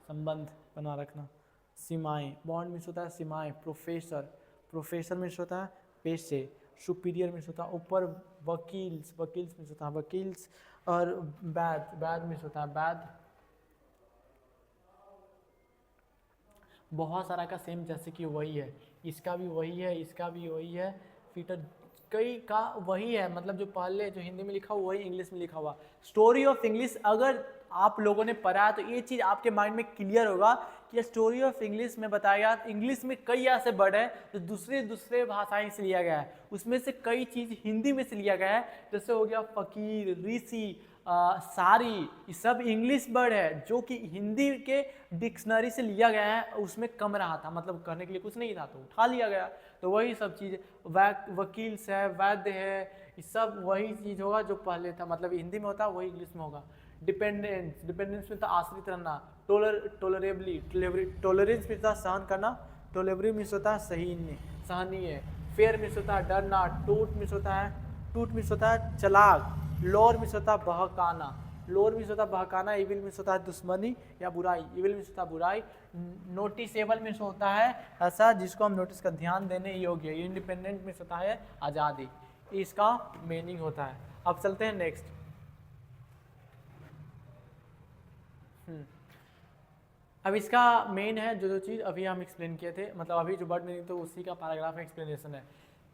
संबंध बना रखना, सीमाएं, बॉन्ड मीन्स होता है सीमाएं, प्रोफेसर मीन्स होता है पेशे, सुपीरियर मीन्स होता है ऊपर, वकील्स मीन्स होता है वकील्स, और बैद मीन्स होता है बैद। बहुत सारा का सेम जैसे कि वही है, इसका भी वही है, इसका भी वही है, फीटर कई का वही है, मतलब जो पहले जो हिंदी में लिखा हुआ वही इंग्लिश में लिखा हुआ। स्टोरी ऑफ इंग्लिश अगर आप लोगों ने पढ़ा है तो ये चीज़ आपके माइंड में क्लियर होगा कि स्टोरी ऑफ इंग्लिश में बताया गया, इंग्लिश में कई ऐसे वर्ड है जो दूसरे भाषाएं से लिया गया है, उसमें से कई चीज़ हिंदी में से लिया गया है, जैसे हो गया फकीर, ऋषि, सारी, ये सब इंग्लिश वर्ड है जो कि हिंदी के डिक्शनरी से लिया गया है, उसमें कम रहा था, मतलब करने के लिए कुछ नहीं था तो उठा लिया गया। तो वही सब चीज़, वकील से है, वैद्य है, ये सब वही चीज़ होगा जो पहले था, मतलब हिंदी में होता है वही इंग्लिश में होगा। डिपेंडेंस में था आश्रित रहना, टॉलरेंस में था सहन करना, टॉलरेबल मीन्स होता है सहनीय, फेयर मीन्स होता है डरना, टूट मीन्स होता है चालाक, लोर मीन्स होता है बहकाना, इविल मीन्स होता है दुश्मनी या बुराई, इविल मीन्स होता है बुराई, नोटिसेबल मीन्स होता है ऐसा जिसको हम नोटिस का ध्यान देने योग्य, इंडिपेंडेंट मीन्स होता है आज़ादी, इसका मीनिंग होता है। अब चलते हैं नेक्स्ट। अब इसका मेन है जो चीज़ अभी हम एक्सप्लेन किए थे, मतलब अभी जो वर्ड मीनिंग तो उसी का पैराग्राफ में एक्सप्लेनेशन है।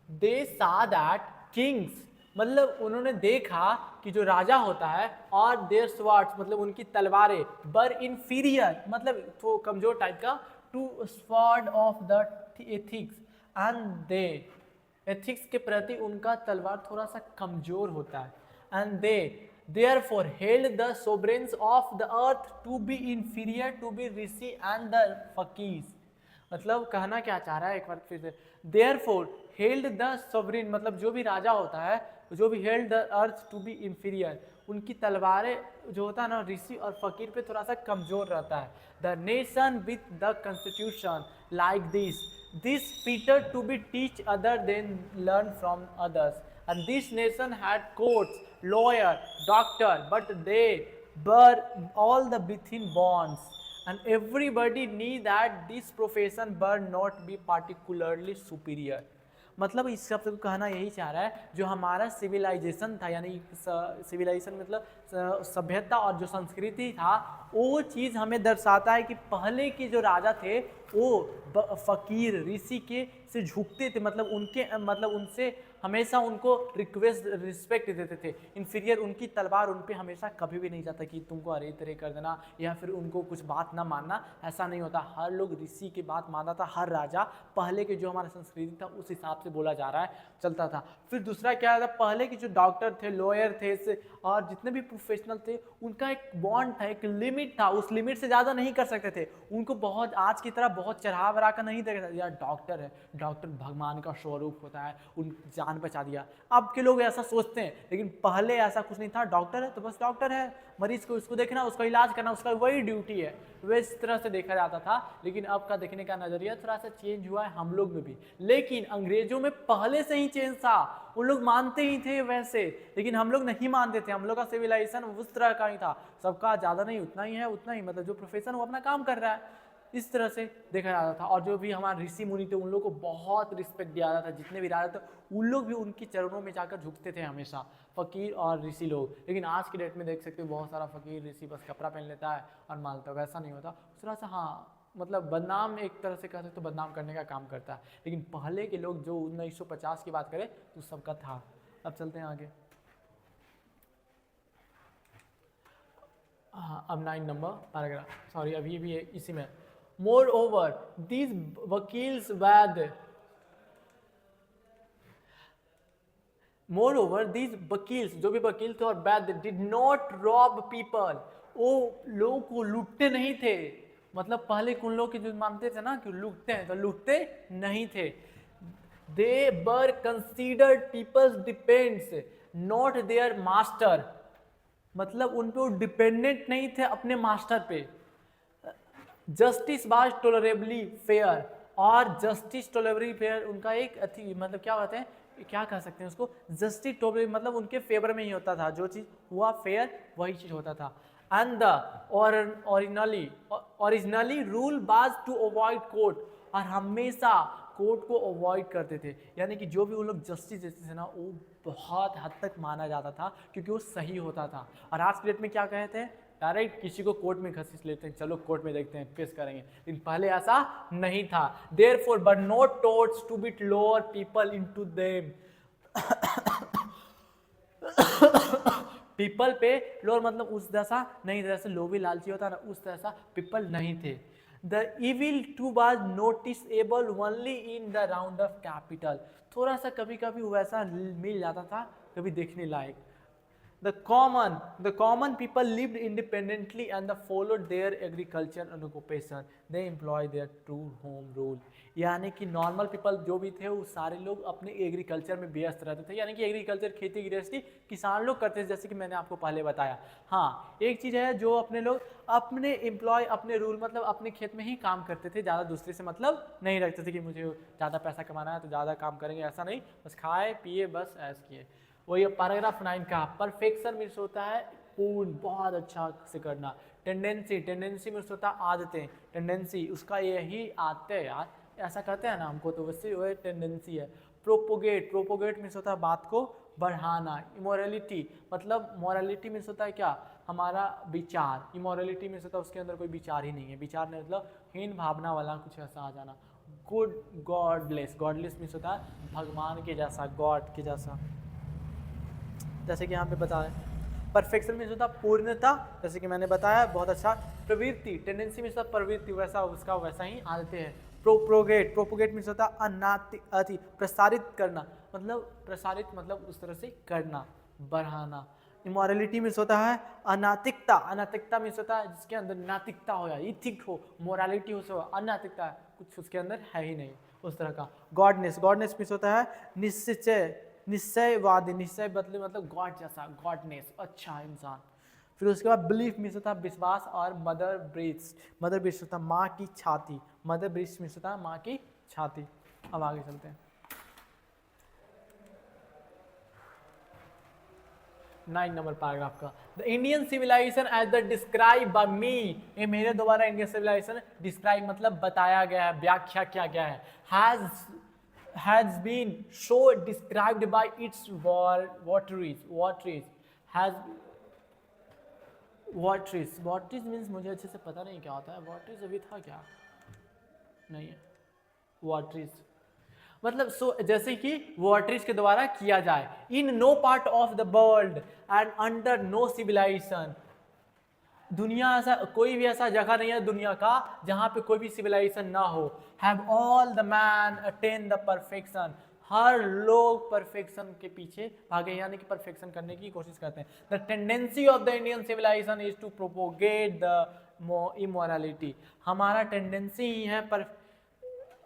दे सा दैट किंग्स, मतलब उन्होंने देखा कि जो राजा होता है, और देयर स्वार्ड्स मतलब उनकी तलवारें, बर इन्फीरियर मतलब तो कमजोर टाइप का, to sword of the ethics, and they ethics के प्रति उनका तलवार थोड़ा सा कमजोर होता है, and they therefore held the sovereigns of the earth to be inferior to be rishi and the fakirs। मतलब कहना क्या चाह रहा है एक बार फिर से, therefore held the sovereign मतलब जो भी राजा होता है, जो भी held the earth to be inferior, उनकी तलवारें जो होता है ना ऋषि और फकीर पे थोड़ा सा कमजोर रहता है। the nation with the constitution like this Peter to be teach other than learn from others, and this nation had courts, lawyer, doctor, but they were all the within bonds, and everybody knew that this profession were not be particularly superior। मतलब इस शब्द को कहना यही चाह रहा है जो हमारा सिविलाइजेशन था, यानी सिविलाइजेशन मतलब सभ्यता और जो संस्कृति था, वो चीज़ हमें दर्शाता है कि पहले के जो राजा थे वो फकीर ऋषि के से झुकते थे, मतलब उनसे हमेशा उनको रिस्पेक्ट देते थे। इन्फीरियर उनकी तलवार उन पे हमेशा कभी भी नहीं जाता कि तुमको अरे तेरे कर देना या फिर उनको कुछ बात ना मानना, ऐसा नहीं होता। हर लोग ऋषि की बात मानता था, हर राजा पहले के जो हमारा संस्कृति था उस हिसाब से बोला जा रहा है चलता था। फिर दूसरा क्या था, पहले के जो डॉक्टर थे, लॉयर थे और जितने भी प्रोफेशनल थे उनका एक बॉन्ड था, एक लिमिट था, उस लिमिट से ज़्यादा नहीं कर सकते थे। उनको बहुत आज की तरह बहुत चढ़ा बढ़ा कर नहीं देखा यार डॉक्टर है, डॉक्टर भगवान का स्वरूप होता है, उन जान बचा दिया। अब के लोग ऐसा सोचते हैं, लेकिन पहले ऐसा कुछ नहीं था। डॉक्टर है तो बस डॉक्टर है, मरीज को उसको देखना, उसका इलाज करना, उसका वही ड्यूटी है, इस तरह से देखा जाता था। लेकिन अब का देखने का नजरिया थोड़ा सा चेंज हुआ है हम लोग में भी, लेकिन अंग्रेजों में पहले से ही चेंज था। वो लोग मानते ही थे वैसे, लेकिन हम लोग नहीं मानते थे। हम लोग का सिविलाइजेशन उस तरह का ही था, सबका ज्यादा नहीं उतना ही है, उतना ही मतलब जो प्रोफेशन वो अपना काम कर रहा है, इस तरह से देखा जाता था। और जो भी हमारे ऋषि मुनि थे उन लोगों को बहुत रिस्पेक्ट दिया जाता था, जितने भी राजा थे उन लोग भी उनके चरणों में जाकर झुकते थे हमेशा, फकीर और ऋषि लोग। लेकिन आज की डेट में देख सकते हो बहुत सारा फकीर ऋषि बस कपड़ा पहन लेता है और मानता है, वैसा नहीं होता। थोड़ा सा हाँ मतलब बदनाम, एक तरह से कह सकते तो बदनाम करने का काम करता है। लेकिन पहले के लोग जो 1950 की बात करें तो सबका था। अब चलते हैं आगे। हाँ अब 9 नंबर पैराग्राफ, सॉरी अभी भी इसी में। Moreover, these वकील्स Vaid Moreover, these वकील्स जो भी वकील थे और वैद did not rob people, वो लोगों को लूटते नहीं थे। मतलब पहले उन लोग की जो मानते थे ना कि लूटते हैं, तो लूटते नहीं थे। They were considered people's dependents, not their master। मतलब उन पे वो डिपेंडेंट नहीं थे अपने मास्टर पे। जस्टिस वाज टोलरेबली फेयर, और जस्टिस टोलरेबली फेयर उनका एक अति मतलब क्या होता है, क्या कह सकते हैं उसको, जस्टिस टोलरेबली मतलब उनके फेवर में ही होता था, जो चीज़ हुआ फेयर वही चीज़ होता था। And the originally rule was to avoid court, और हमेशा कोर्ट को अवॉइड करते थे। यानी कि जो भी उन लोग जस्टिस देते थे ना वो बहुत हद तक माना जाता था क्योंकि वो सही होता था। और आज की डेट में क्या कहते हैं, डायरेक्ट किसी को कोर्ट में घसीट लेते हैं, चलो कोर्ट में देखते हैं पेश करेंगे, लेकिन पहले ऐसा नहीं था। Therefore but not taught to be lower people into them. People पे लोअर मतलब उस जैसा नहीं, जैसे लोभी लालची होता ना उस जैसा पीपल नहीं थे। The evil too was noticeable only in the round of capital, थोड़ा सा कभी कभी वैसा मिल जाता था, कभी देखने लायक। The common people lived independently and followed their agriculture and occupation. They employ their true home rule. यानी कि नॉर्मल पीपल जो भी थे वो सारे लोग अपने एग्रीकल्चर में व्यस्त रहते थे। यानी कि एग्रीकल्चर खेती गृहस्थी किसान लोग करते थे, जैसे कि मैंने आपको पहले बताया। हाँ एक चीज़ है जो अपने लोग अपने एम्प्लॉय अपने रूल मतलब अपने खेत में ही काम करते थे, ज़्यादा दूसरे से मतलब नहीं रखते थे कि मुझे ज़्यादा पैसा कमाना है तो ज़्यादा काम करेंगे, ऐसा नहीं, बस खाए पिए बस ऐस किए। वही पैराग्राफ 9 का परफेक्शन मीन्स होता है पूर्ण, बहुत अच्छा से करना। टेंडेंसी मीन्स होता है आदतें, टेंडेंसी उसका यही आते हैं यार, ऐसा कहते हैं ना हमको, तो वैसे वही टेंडेंसी है। प्रोपोगेट मीन्स होता है बात को बढ़ाना। इमोरलिटी मतलब मोरालिटी मीन्स होता है क्या, हमारा विचार। इमोरलिटी मीन्स होता है उसके अंदर कोई विचार ही नहीं है, विचार नहीं मतलब हीन भावना वाला कुछ ऐसा आ जाना। गॉडलेस मीन्स होता है भगवान के जैसा, गॉड के जैसा, जैसे कि यहाँ पे बताया। परफेक्शन मीन्स होता पूर्णता, जैसे कि मैंने बताया बहुत अच्छा। प्रवृत्ति टेंडेंसी मीन्स होता प्रवृत्ति, वैसा उसका वैसा ही आदतें हैं। प्रोपोगेट मीन्स होता अति प्रसारित करना, मतलब प्रसारित मतलब उस तरह से करना, बढ़ाना। इमोरलिटी मीन्स होता है अनैतिकता मीन्स होता है जिसके अंदर नैतिकता हो या इथिक हो, मोरालिटी हो, सो अनैतिकता कुछ उसके अंदर है ही नहीं उस तरह का। गॉडनेस मीन्स होता है निश्चयवादी, निश्चय बदले मतलब गॉड जैसा, गॉडनेस अच्छा इंसान। फिर उसके बाद बिलीफ मीन्स होता है विश्वास, और मदर ब्रेस्ट होता है माँ की छाती, मदर ब्रेस्ट मीन्स होता है माँ की छाती। अब आगे चलते हैं 9 नंबर पैराग्राफ का। The Indian civilisation as the describe by me, ये मेरे द्वारा इंडियन सिविलाइजेशन डिस्क्राइब मतलब बताया गया है, व्याख्या किया गया है। has been so described by its votaries has votaries means मुझे अच्छे से पता नहीं क्या होता है votaries अभी था क्या नहीं है votaries मतलब जैसे कि वॉटरीज के द्वारा किया जाए in no part of the world and under no civilization दुनिया ऐसा कोई भी ऐसा जगह नहीं है दुनिया का जहां पे कोई भी सिविलाइजेशन ना हो have all the man attain the perfection हर लोग परफेक्शन के पीछे भागे यानी कि परफेक्शन करने की कोशिश करते हैं the tendency of the Indian civilization is to propagate the immorality हमारा टेंडेंसी ही है पर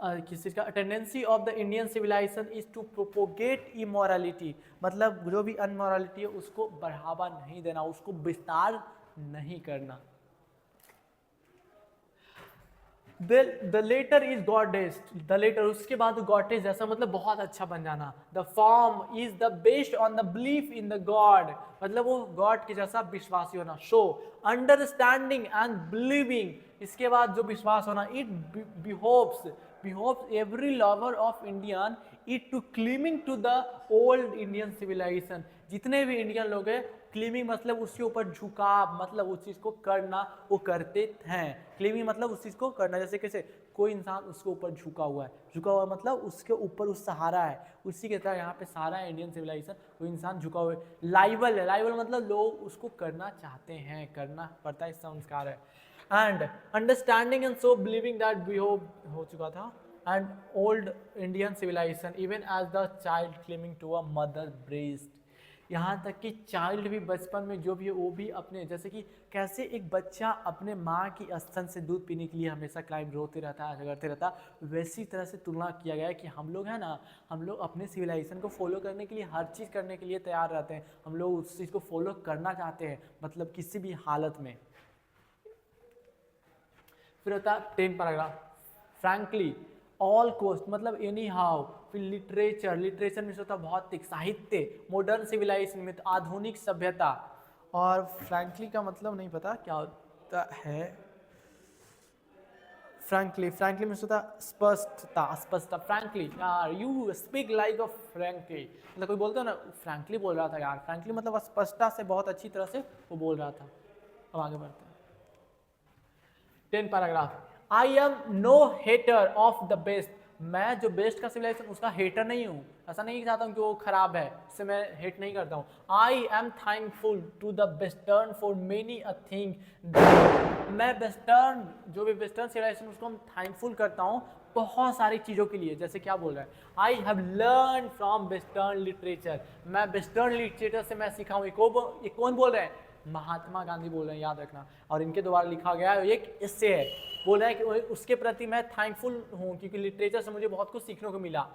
किसी का tendency of the Indian civilization is to propagate immorality मतलब जो भी अनमोरलिटी है उसको बढ़ावा नहीं देना उसको विस्तार नहीं करना the latter is godless the latter उसके बाद गॉडेस जैसा मतलब बहुत अच्छा बन जाना the form is the based on the belief in the god मतलब वो गॉड के जैसा विश्वासी होना शो अंडरस्टैंडिंग एंड बिलीविंग इसके बाद जो विश्वास होना it behoves every lover of Indian it to clinging to the old Indian civilization जितने भी इंडियन लोग हैं क्लीमिंग मतलब उसके ऊपर झुकाव मतलब उस चीज़ को करना वो करते हैं क्लीमिंग मतलब उस चीज़ को करना जैसे कैसे कोई इंसान उसके ऊपर झुका हुआ मतलब उसके ऊपर उस सहारा है उसी के तरह यहाँ पे सहारा है इंडियन सिविलाइजेशन कोई इंसान झुका हुआ है लाइबल मतलब लोग उसको करना चाहते हैं करना पड़ता है संस्कार है and understanding and so believing that we हो चुका था and old Indian civilization even as the child clinging to a mother breast यहाँ तक कि चाइल्ड भी बचपन में जो भी है वो भी अपने जैसे कि कैसे एक बच्चा अपने माँ की स्तन से दूध पीने के लिए हमेशा क्लाइम रोते रहता है झगड़ते रहता वैसी तरह से तुलना किया गया है कि हम लोग हैं ना हम लोग अपने सिविलाइजेशन को फॉलो करने के लिए हर चीज़ करने के लिए तैयार रहते हैं हम लोग उस चीज़ को फॉलो करना चाहते हैं मतलब किसी भी हालत में फिर होता है 10 पैराग्राफ फ्रैंकली ऑल कोस्ट मतलब एनी हाउ फिर लिटरेचर में होता है भौतिक साहित्य मॉडर्न सिविलाइजेशन में आधुनिक सभ्यता और फ्रैंकली का मतलब नहीं पता क्या होता है फ्रैंकली में होता स्पष्टता फ्रैंकली यार you speak like a frankly मतलब कोई बोलते हो ना फ्रैंकली बोल रहा था यार फ्रैंकली मतलब स्पष्टता से बहुत अच्छी तरह से वो बोल रहा था अब आगे बढ़ते हैं 10 paragraph I am no hater of the west मैं जो बेस्ट का सिविलाइजेशन उसका हेटर नहीं हूँ ऐसा नहीं चाहता हूँ कि वो खराब है इससे मैं हेट नहीं करता हूँ I am thankful to the western for many a thing मैं वेस्टर्न जो भी वेस्टर्न सिविलाइजेशन उसको हम थैंकफुल करता हूँ बहुत सारी चीज़ों के लिए जैसे क्या बोल रहा है आई have learn from western literature मैं वेस्टर्न लिटरेचर से मैं सीखा हूँ ये कौन बोल रहे हैं महात्मा गांधी बोल रहे हैं याद रखना और इनके द्वारा लिखा गया है एक इससे है बोल रहा है कि उसके प्रति मैं थैंकफुल हूँ क्योंकि लिटरेचर से मुझे बहुत कुछ सीखने को मिला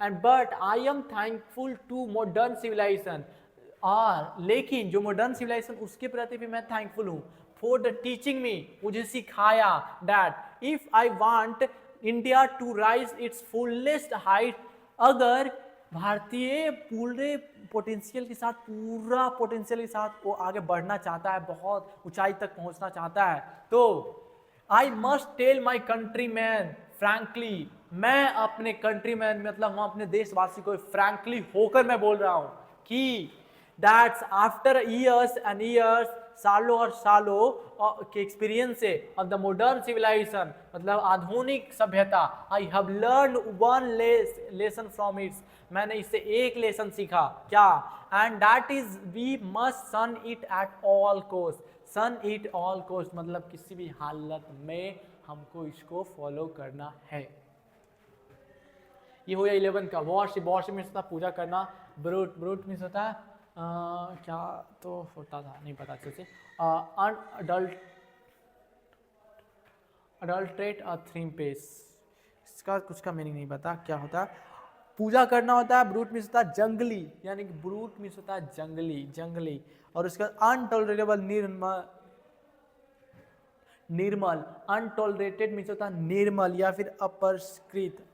and but I am thankful to modern civilization और लेकिन जो मॉडर्न सिविलाइजेशन उसके प्रति भी मैं थैंकफुल हूँ फॉर द टीचिंग मी मुझे सिखाया that if I want India to rise its fullest height अगर भारतीय पूरे पोटेंशियल के साथ पूरा पोटेंशियल के साथ वो आगे बढ़ना चाहता है बहुत ऊंचाई तक पहुंचना चाहता है तो I must tell my country man frankly मैं अपने कंट्री मैन मतलब हम अपने देशवासी को फ्रैंकली होकर मैं बोल रहा हूं कि that's after years and years सालों और सालों के एक्सपीरियंस से ऑफ द मॉडर्न सिविलाइजेशन मतलब आधुनिक सभ्यता I have learn one lesson from its मैंने इससे एक लेसन सीखा क्या and that is we must shun it at all cost shun it all cost मतलब किसी भी हालत में हमको इसको फॉलो करना है ये हो गया 11 का वॉर्शिप मीन्स होता पूजा करना ब्रूट मीन्स होता है क्या तो होता था नहीं पता अच्छे से अडल्ट्रेट अ थीम पेस इसका कुछ का मीनिंग नहीं पता क्या होता पूजा करना होता है ब्रूट मीन्स होता है जंगली यानी कि ब्रूट मीन्स होता है जंगली और उसका अनटॉलरेबल निर्मल अनटॉलरेटेड मीन्स होता है निर्मल या फिर अपरस्कृत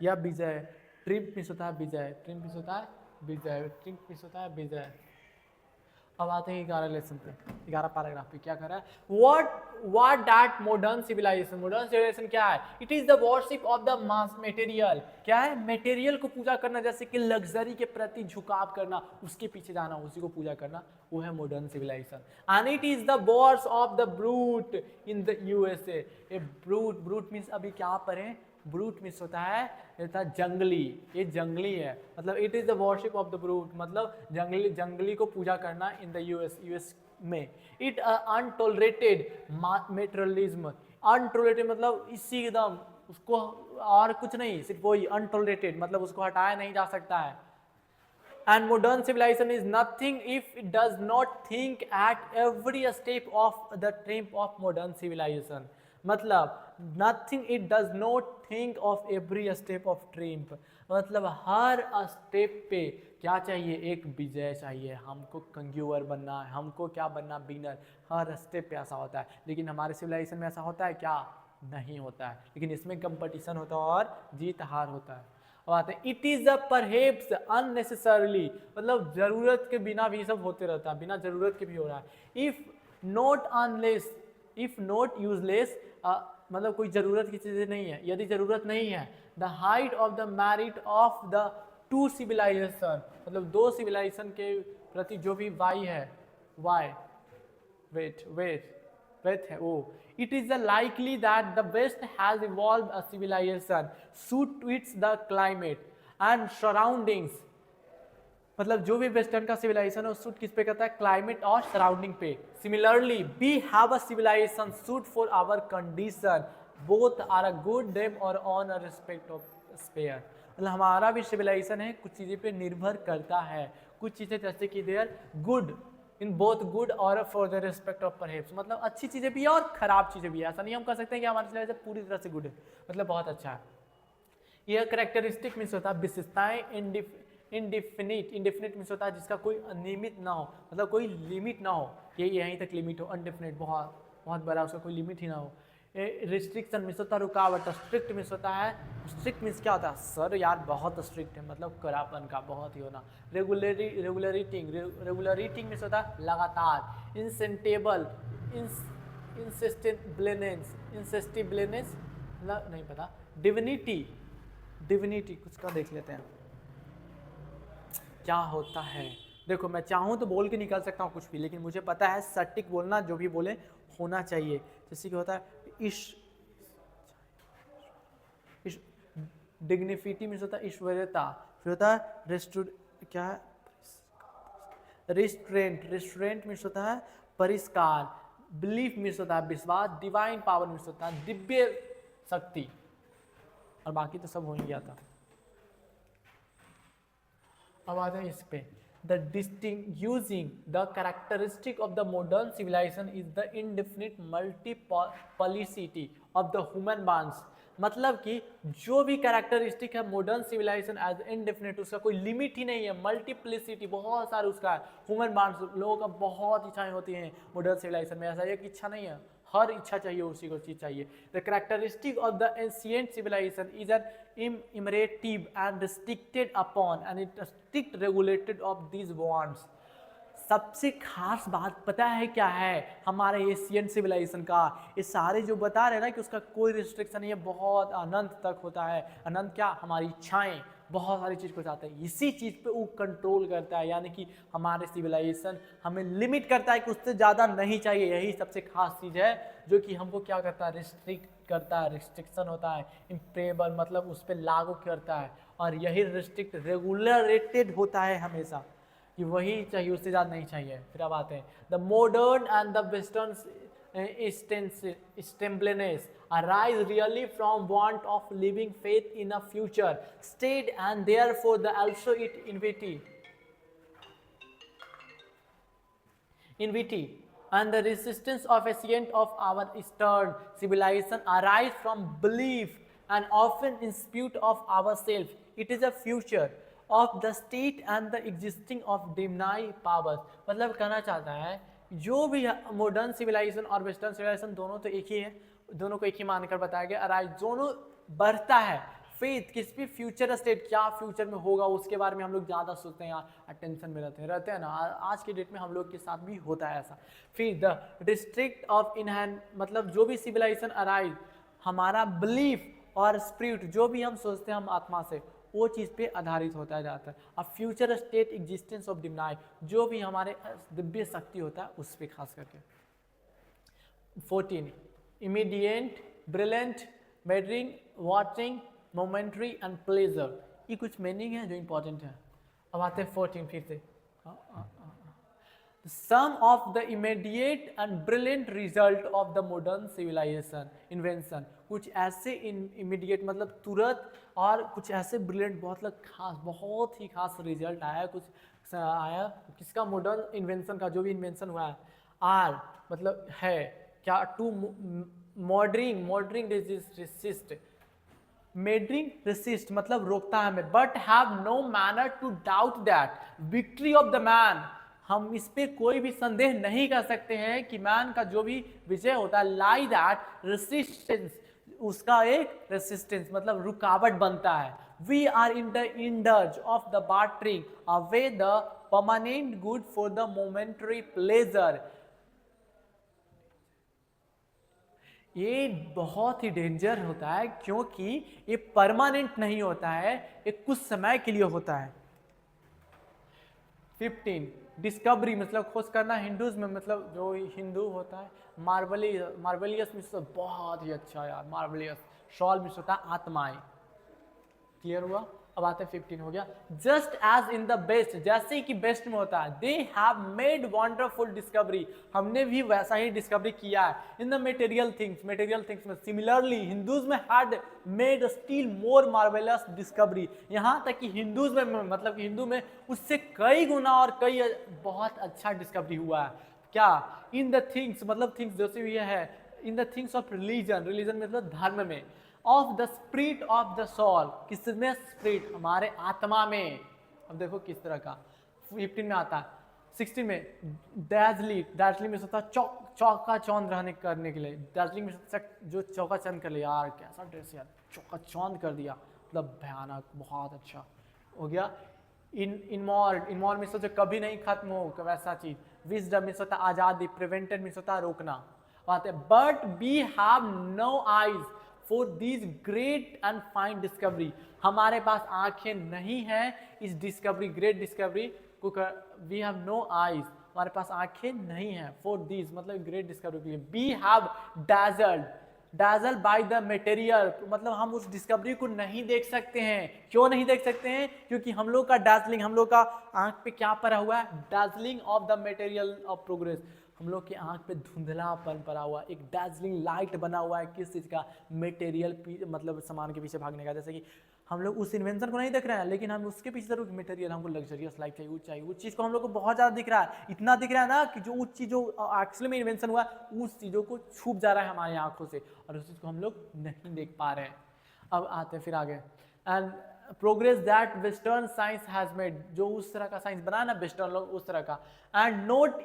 या विजय ट्रिप मीन्स होता है विजय ट्रिप मीन्स होता है विजय अब आते हैं 11 लेसन पे, 11 पैराग्राफ पे क्या कर रहा है। व्हाट दैट मॉडर्न सिविलाइजेशन क्या है? It is the worship of the mass material. क्या है? मटेरियल को पूजा करना, जैसे कि लग्जरी के प्रति झुकाव करना, उसके पीछे जाना, उसी को पूजा करना, वो है modern civilization. And it is the worse of the brute in the USA. Brute means अभी क्या पढ़े? ब्रूट मीन्स होता है जंगली, ये जंगली है, मतलब it is the worship of the brute, मतलब जंगली को पूजा करना इन द यूएस में। इट अनटॉलरेटेड मेटेरियलिज्म, अनटॉलरेटेड मतलब इसी एकदम उसको और कुछ नहीं, सिर्फ वही अनटॉलरेटेड, मतलब उसको हटाया नहीं जा सकता है। And modern civilization is nothing if it does not think at every step of the tramp of modern civilization. मतलब nothing it does not think of every step of tramp, मतलब हर स्टेप पे क्या चाहिए? एक विजय चाहिए, हमको कंज्यूअर बनना है, हमको क्या बनना? विनर। हर स्टेप पे ऐसा होता है, लेकिन हमारे सिविलाइजेशन में ऐसा होता है क्या? नहीं होता है। लेकिन इसमें कंपटीशन होता है और जीत हार होता है। इट इज परहेप्स अननेसेसरली, मतलब जरूरत के बिना भी सब होते रहता है, बिना जरूरत के भी हो रहा है। If not unless, if not useless, मतलब कोई जरूरत की चीजें नहीं है, यदि जरूरत नहीं है। The height of the merit of the two civilization, मतलब दो सिविलाइजेशन के प्रति जो भी वाई है, वाई वेट है वो, it is likely that the West has evolved a civilization suits the climate and surroundings, मतलब जो भी वेस्टर्न का सिविलाइजेशन है वो सूट किस पे करता है? क्लाइमेट और सराउंडिंग पे। Similarly we have a civilisation suit for our condition, both are a good them or on a respect of spare, मतलब हमारा भी सिविलाइजेशन है, कुछ चीज़ें पे निर्भर करता है, कुछ चीज़ें जैसे कि they are good in both good or for the respect of perhaps, मतलब अच्छी चीज़ें भी है और खराब चीज़ें भी है। ऐसा नहीं हम कह सकते हैं कि हमारा सिविलाइजेशन पूरी तरह से गुड है, मतलब बहुत अच्छा है। यह करेक्टरिस्टिक मीन्स होता है विशेषताएं, इंडिफिनिट मीन्स होता है जिसका कोई नियमित ना हो, मतलब कोई लिमिट ना हो, ये यहीं तक लिमिट हो। अनडिफिनिट बहुत बहुत बड़ा, उसका कोई लिमिट ही ना हो। रिस्ट्रिक्शन मीन्स होता है रुकावट। स्ट्रिक्ट मीन्स होता है, स्ट्रिक्ट मीन्स क्या होता है? सर यार बहुत स्ट्रिक्ट है, मतलब कड़ापन का, बहुत ही होना। रेगुलरिटी मीन्स होता है लगातार। इंसेंटेबल, इंसेस्टिबलेनेस नहीं पता। डिविनिटी कुछ का देख लेते हैं क्या होता है। देखो मैं चाहूँ तो बोल के निकल सकता हूँ कुछ भी, लेकिन मुझे पता है सटीक बोलना, जो भी बोले होना चाहिए। जैसे कि होता है डिग्निफिटी मीन्स होता है ईश्वरता, फिर होता है रेस्टोरेंट मीन्स होता है परिष्कार, बिलीफ मीन्स होता है विश्वास, डिवाइन पावर मीन्स होता है दिव्य शक्ति, और बाकी तो सब हो ही गया था। अब आते हैं इस पे, the distinguishing the characteristic of the modern civilization is the indefinite multiplicity of the human bonds, मतलब कि जो भी कैरेक्टरिस्टिक है मॉडर्न सिविलाइजेशन एज इनडेफिनिट, उसका कोई लिमिट ही नहीं है। मल्टीप्लिसिटी बहुत सारे उसका है। ह्यूमन बॉन्ड्स, लोगों का बहुत इच्छाएं होती हैं मॉडर्न सिविलाइजेशन में, ऐसा एक इच्छा नहीं है, हर इच्छा चाहिए, उसी को चीज चाहिए। The characteristic of the ancient civilisation is an imperative and restricted upon and it strict regulated of these wants. सबसे खास बात पता है क्या है हमारे एशियन सिविलाइजेशन का? ये सारे जो बता रहे हैं ना कि उसका कोई रिस्ट्रिक्शन नहीं है, बहुत अनंत तक होता है। अनंत क्या? हमारी इच्छाएं, बहुत सारी चीज़ को चाहते हैं, इसी चीज़ पे वो कंट्रोल करता है। यानी कि हमारे सिविलाइजेशन हमें लिमिट करता है कि उससे ज़्यादा नहीं चाहिए। यही सबसे खास चीज़ है जो कि हमको क्या करता है? रिस्ट्रिक्ट करता है। रिस्ट्रिक्शन होता है इम्प्रेबल, मतलब उस पर लागू करता है, और यही रिस्ट्रिक्ट रेगुलरेटेड होता है हमेशा कि वही चाहिए, उससे ज़्यादा नहीं चाहिए। फिर अब आते हैं the modern and the western stembless arise really from want of living faith in a future state, and therefore the also it envy and the resistance of ancient of our eastern civilization arise from belief and often in dispute of ourselves. It is a future of the state and the existing of divine powers। मतलब कहना चाहता है जो भी modern civilization और western civilization दोनों तो एक ही है, दोनों को एक ही मानकर बताया गया। अराइज दोनों बढ़ता है फेथ किस पे, फ्यूचर स्टेट, क्या फ्यूचर में होगा उसके बारे में हम लोग ज़्यादा सोचते हैं यार, टेंशन में रहते हैं ना, आज के डेट में हम लोग के साथ भी होता है ऐसा। फिर द डिस्ट्रिक्ट ऑफ इनहैंड, मतलब जो भी सिविलाइजेशन अराइज, हमारा बिलीफ और स्पिरिट, जो भी हम सोचते हैं हम आत्मा से, वो चीज़ पे आधारित होता है ज़्यादातर। अब future state existence of divine, जो भी हमारे दिव्य शक्ति होता है उस पर खास करके। 14 immediate, brilliant, maddening, watching, momentary and pleasure, ये कुछ मीनिंग है जो इंपॉर्टेंट है। अब आते हैं 14 फिर से। Some of the immediate and brilliant result of the modern civilization invention, कुछ ऐसे immediate मतलब तुरंत, और कुछ ऐसे brilliant बहुत ही खास रिजल्ट आया, कुछ आया किसका, मॉडर्न इन्वेंशन का, जो भी इन्वेंशन हुआ है। आर मतलब है क्या, to moderating resist, moderating resist मतलब रोकता है हमें, but have no manner to doubt that victory of the man, हम इस पे कोई भी संदेह नहीं कर सकते हैं कि मैन का जो भी विजय होता है, लाई दैट रेसिस्टेंस, उसका एक रेसिस्टेंस मतलब रुकावट बनता है। We are in the indulge of the bartering away the permanent good for the momentary pleasure, ये बहुत ही डेंजर होता है क्योंकि ये परमानेंट नहीं होता है, ये कुछ समय के लिए होता है। 15 डिस्कवरी मतलब खोज करना, हिंदूज में मतलब जो हिंदू होता है, मार्वेलियस मीन्स तो बहुत ही अच्छा यार, मार्वेलियस, शॉल मीन्स होता है आत्माएं। क्लियर हुआ? अब आते हैं 15 हो गया। Just as in the west, जैसे कि बेस्ट में होता है, they have made wonderful discovery, हमने भी वैसा ही डिस्कवरी किया है। इन द मटेरियल थिंग्स में सिमिलरली हिंदूज में had made still more marvellous discovery, यहाँ तक कि हिंदूज में मतलब कि हिंदू में उससे कई गुना और कई बहुत अच्छा डिस्कवरी हुआ है। क्या? इन द थिंग्स मतलब थिंग्स जैसे ये है, in the things of religion मतलब धर्म में, of the spirit of the soul, किसमें? स्पिरिट हमारे आत्मा में। अब देखो किस तरह का 15 में आता है। 16 में दार्जिलिंग में सोचता चौका चौंध रहने करने के लिए, दार्जिलिंग में जो चौका चंद कर लिया यार, कैसा ड्रेस यार, चौका चौंध कर दिया, मतलब भयानक, बहुत अच्छा हो गया। इनमोर में सोचा कभी नहीं खत्म हो वैसा चीज। विजडम में सोता आजादी, प्रिवेंटेड में सोता रोकना। But we have no eyes for this great and fine discovery, हमारे पास आंखें नहीं हैं इस डिस्कवरी, ग्रेट डिस्कवरी को वी हैव नो आईज, हमारे पास आंखें नहीं हैं फॉर दिस मतलब ग्रेट डिस्कवरी के लिए। We have dazzled by the material, मतलब हम उस डिस्कवरी को नहीं देख सकते हैं। क्यों नहीं देख सकते हैं? क्योंकि हम लोग का dazzling, हम लोग का आंख पे क्या पड़ा हुआ है? dazzling of the material of progress, हम लोग की आंख पे धुंधलापन पड़ा हुआ, एक dazzling लाइट बना हुआ है किस चीज़ का? मटेरियल मतलब सामान के पीछे भागने का। जैसे कि हम लोग उस इन्वेंशन को नहीं देख रहे हैं, लेकिन हम उसके पीछे जरूर मटेरियल, हमको लग्जरियस लाइफ चाहिए, वो चाहिए, उस चीज़ को हम लोग को बहुत ज़्यादा दिख रहा है, इतना दिख रहा है ना कि जो उस चीज़ जो एक्चुअली में इन्वेंशन हुआ उस चीज़ों को छूप जा रहा है हमारी आंखों से, और उस चीज़ को हम लोग नहीं देख पा रहे हैं। अब आते हैं फिर आगे। And progress that western science has made, जो उस तरह का साइंस बना ना वेस्टर्न लोग उस तरह का, and note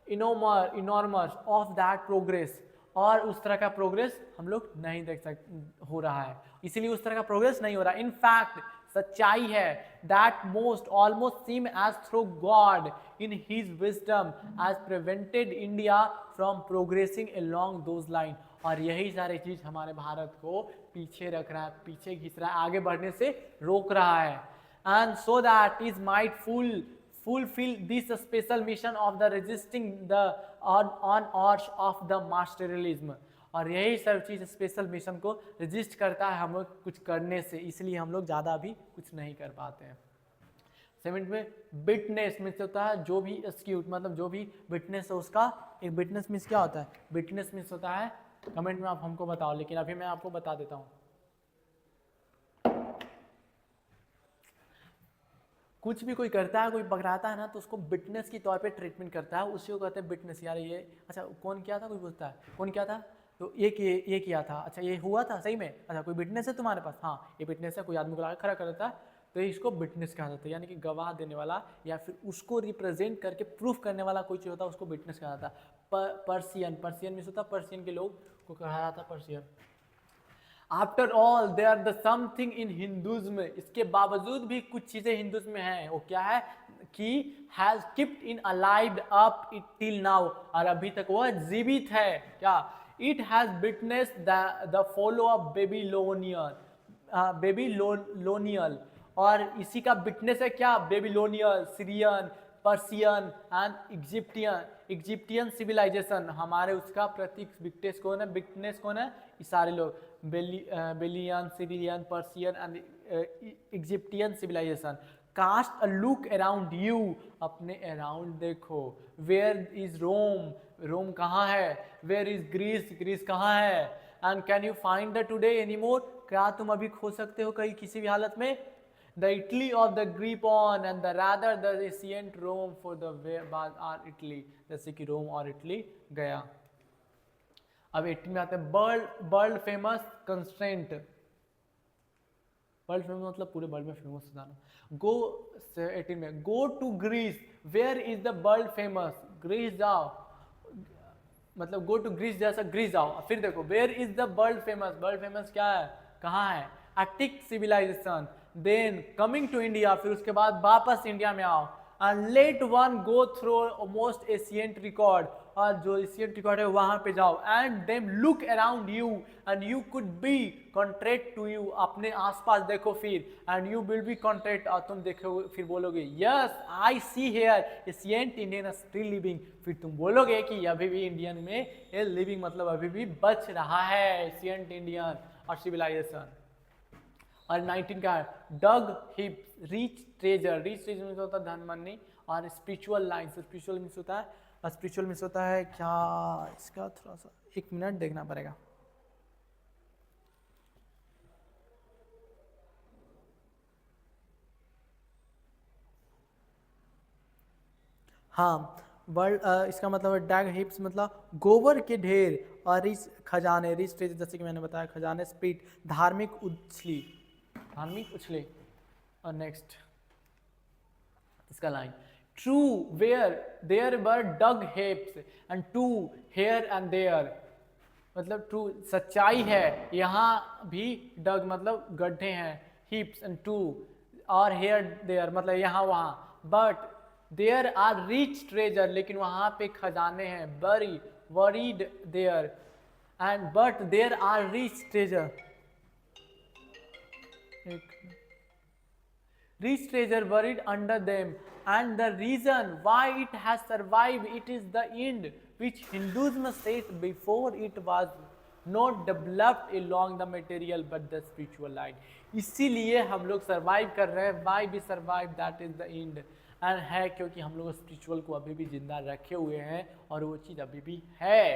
enormous of that progress, और उस तरह का प्रोग्रेस हम लोग नहीं देख सकते हो रहा है, इसीलिए उस तरह का प्रोग्रेस नहीं हो रहा। इन फैक्ट सच्चाई है that most almost seem as through God in his wisdom as prevented India from progressing along those line, और यही सारी चीज हमारे भारत को पीछे रख रहा है, पीछे घिस रहा है, आगे बढ़ने से रोक रहा है। And so that is might fulfill this special mission of the resisting the on arch of the materialism, और यही सब चीज़ स्पेशल मिशन को रजिस्ट करता है हम लोग कुछ करने से, इसलिए हम लोग ज़्यादा भी कुछ नहीं कर पाते हैं। 7 में विटनेस मीन्स होता है जो भी एक्यूट मतलब जो भी विटनेस है उसका एक विटनेस मीन्स क्या होता है? विटनेस मीन्स होता है, कमेंट में आप हमको बताओ, लेकिन अभी मैं आपको बता देता हूँ। कुछ भी कोई करता है, कोई पकड़ाता है ना, तो उसको विटनेस की तौर पे ट्रीटमेंट करता है, उसी को कहते हैं विटनेस। यार ये अच्छा कौन किया था? कोई पूछता है कौन किया था, तो ये किया था, अच्छा ये हुआ था सही में, अच्छा कोई विटनेस है तुम्हारे पास? हाँ ये विटनेस है, कोई आदमी को ला खड़ा कर देता है, तो इसको विटनेस कहा जाता है, यानी कि गवाह देने वाला या फिर उसको रिप्रेजेंट करके प्रूफ करने वाला कोई चीज़ होता है उसको विटनेस कहा जाता है। पर्सियन मीन्स होता है पर्सियन के लोग को कहा जाता है Persian. After all they are the something in Hinduism, इसके बावजूद भी कुछ चीजें हिंदुज्म में हैं, वो क्या है कि has kept in alive up it till now, और अभी तक वह जीवित है। क्या? It has witness the follow of Babylonian, और इसी का विटनेस है क्या? Babylonian, Syrian, Persian and Egyptian civilisation, हमारे उसका प्रतीक विटनेस कौन है? विटनेस कौन है? ये सारे लोग, बेलियन, Syrian, Persian and Egyptian civilisation. Cast a look around you, अपने अराउंड देखो। वेयर इज रोम, रोम कहाँ है? वेयर इज ग्रीस, ग्रीस कहाँ है? And can you find the today anymore, क्या तुम अभी खो सकते हो कहीं किसी भी हालत में? The Italy of the Gripon and the rather the ancient Rome for the बाद are Italy, जैसे कि रोम और इटली गया। अब 18 में आते हैं world famous constraint. World famous मतलब पूरे वर्ल्ड में फेमस हो जाना। गो 18 में, go to Greece, where is the world famous, Greece जाओ, मतलब गो टू ग्रीस जैसा ग्रीस जाओ। फिर देखो where is the world famous, world famous क्या है? कहाँ है? Attic civilisation. Then coming to India, फिर उसके बाद वापस इंडिया में आओ। And let one go through most ancient record, और जो एशियंट रिकॉर्ड है वहां पे जाओ। And then look around you and you could be contract to you, अपने आसपास देखो फिर, and you will be contract, और तुम देखो फिर बोलोगे yes I see here ancient Indian still living, फिर तुम बोलोगे कि अभी भी इंडियन में ये लिविंग मतलब अभी भी बच रहा है एशियंट इंडियन और सिविलाइजेशन। और 19 का है dug heaps, rich treasure, rich treasure means होता है धन मनी, और स्पिरिचुअल लाइन, स्पिरिचुअल मीन्स होता है, और स्पिरिचुअल मीन्स होता है क्या? इसका थोड़ा सा 1 मिनट देखना पड़ेगा। हाँ, वर्ल्ड इसका मतलब है डैग हिप्स मतलब गोबर के ढेर, और रिच खजाने, रिच ट्रेजर जैसे कि मैंने बताया खजाने, स्पिरिट धार्मिक उछली, धार्मिक उछले। और नेक्स्ट इसका line, true where there were dug heaps and to here and there, मतलब ट्रू सच्चाई है, यहाँ भी डग मतलब गड्ढे हैं, हिप्स एंड टू, और हेयर देयर मतलब यहाँ वहाँ, but there are rich treasure, लेकिन वहाँ पे खजाने हैं, buried buried there, and but there are rich treasure, rich treasure buried under them, and the reason why it has survived, it is the end which Hinduism says before it was not developed along the material but the spiritual line। इसीलिए हम लोग survive कर रहे हैं, why we survive, that is the end, and है क्योंकि हम लोग स्पिरिचुअल को अभी भी जिंदा रखे हुए हैं, और वो चीज़ अभी भी है।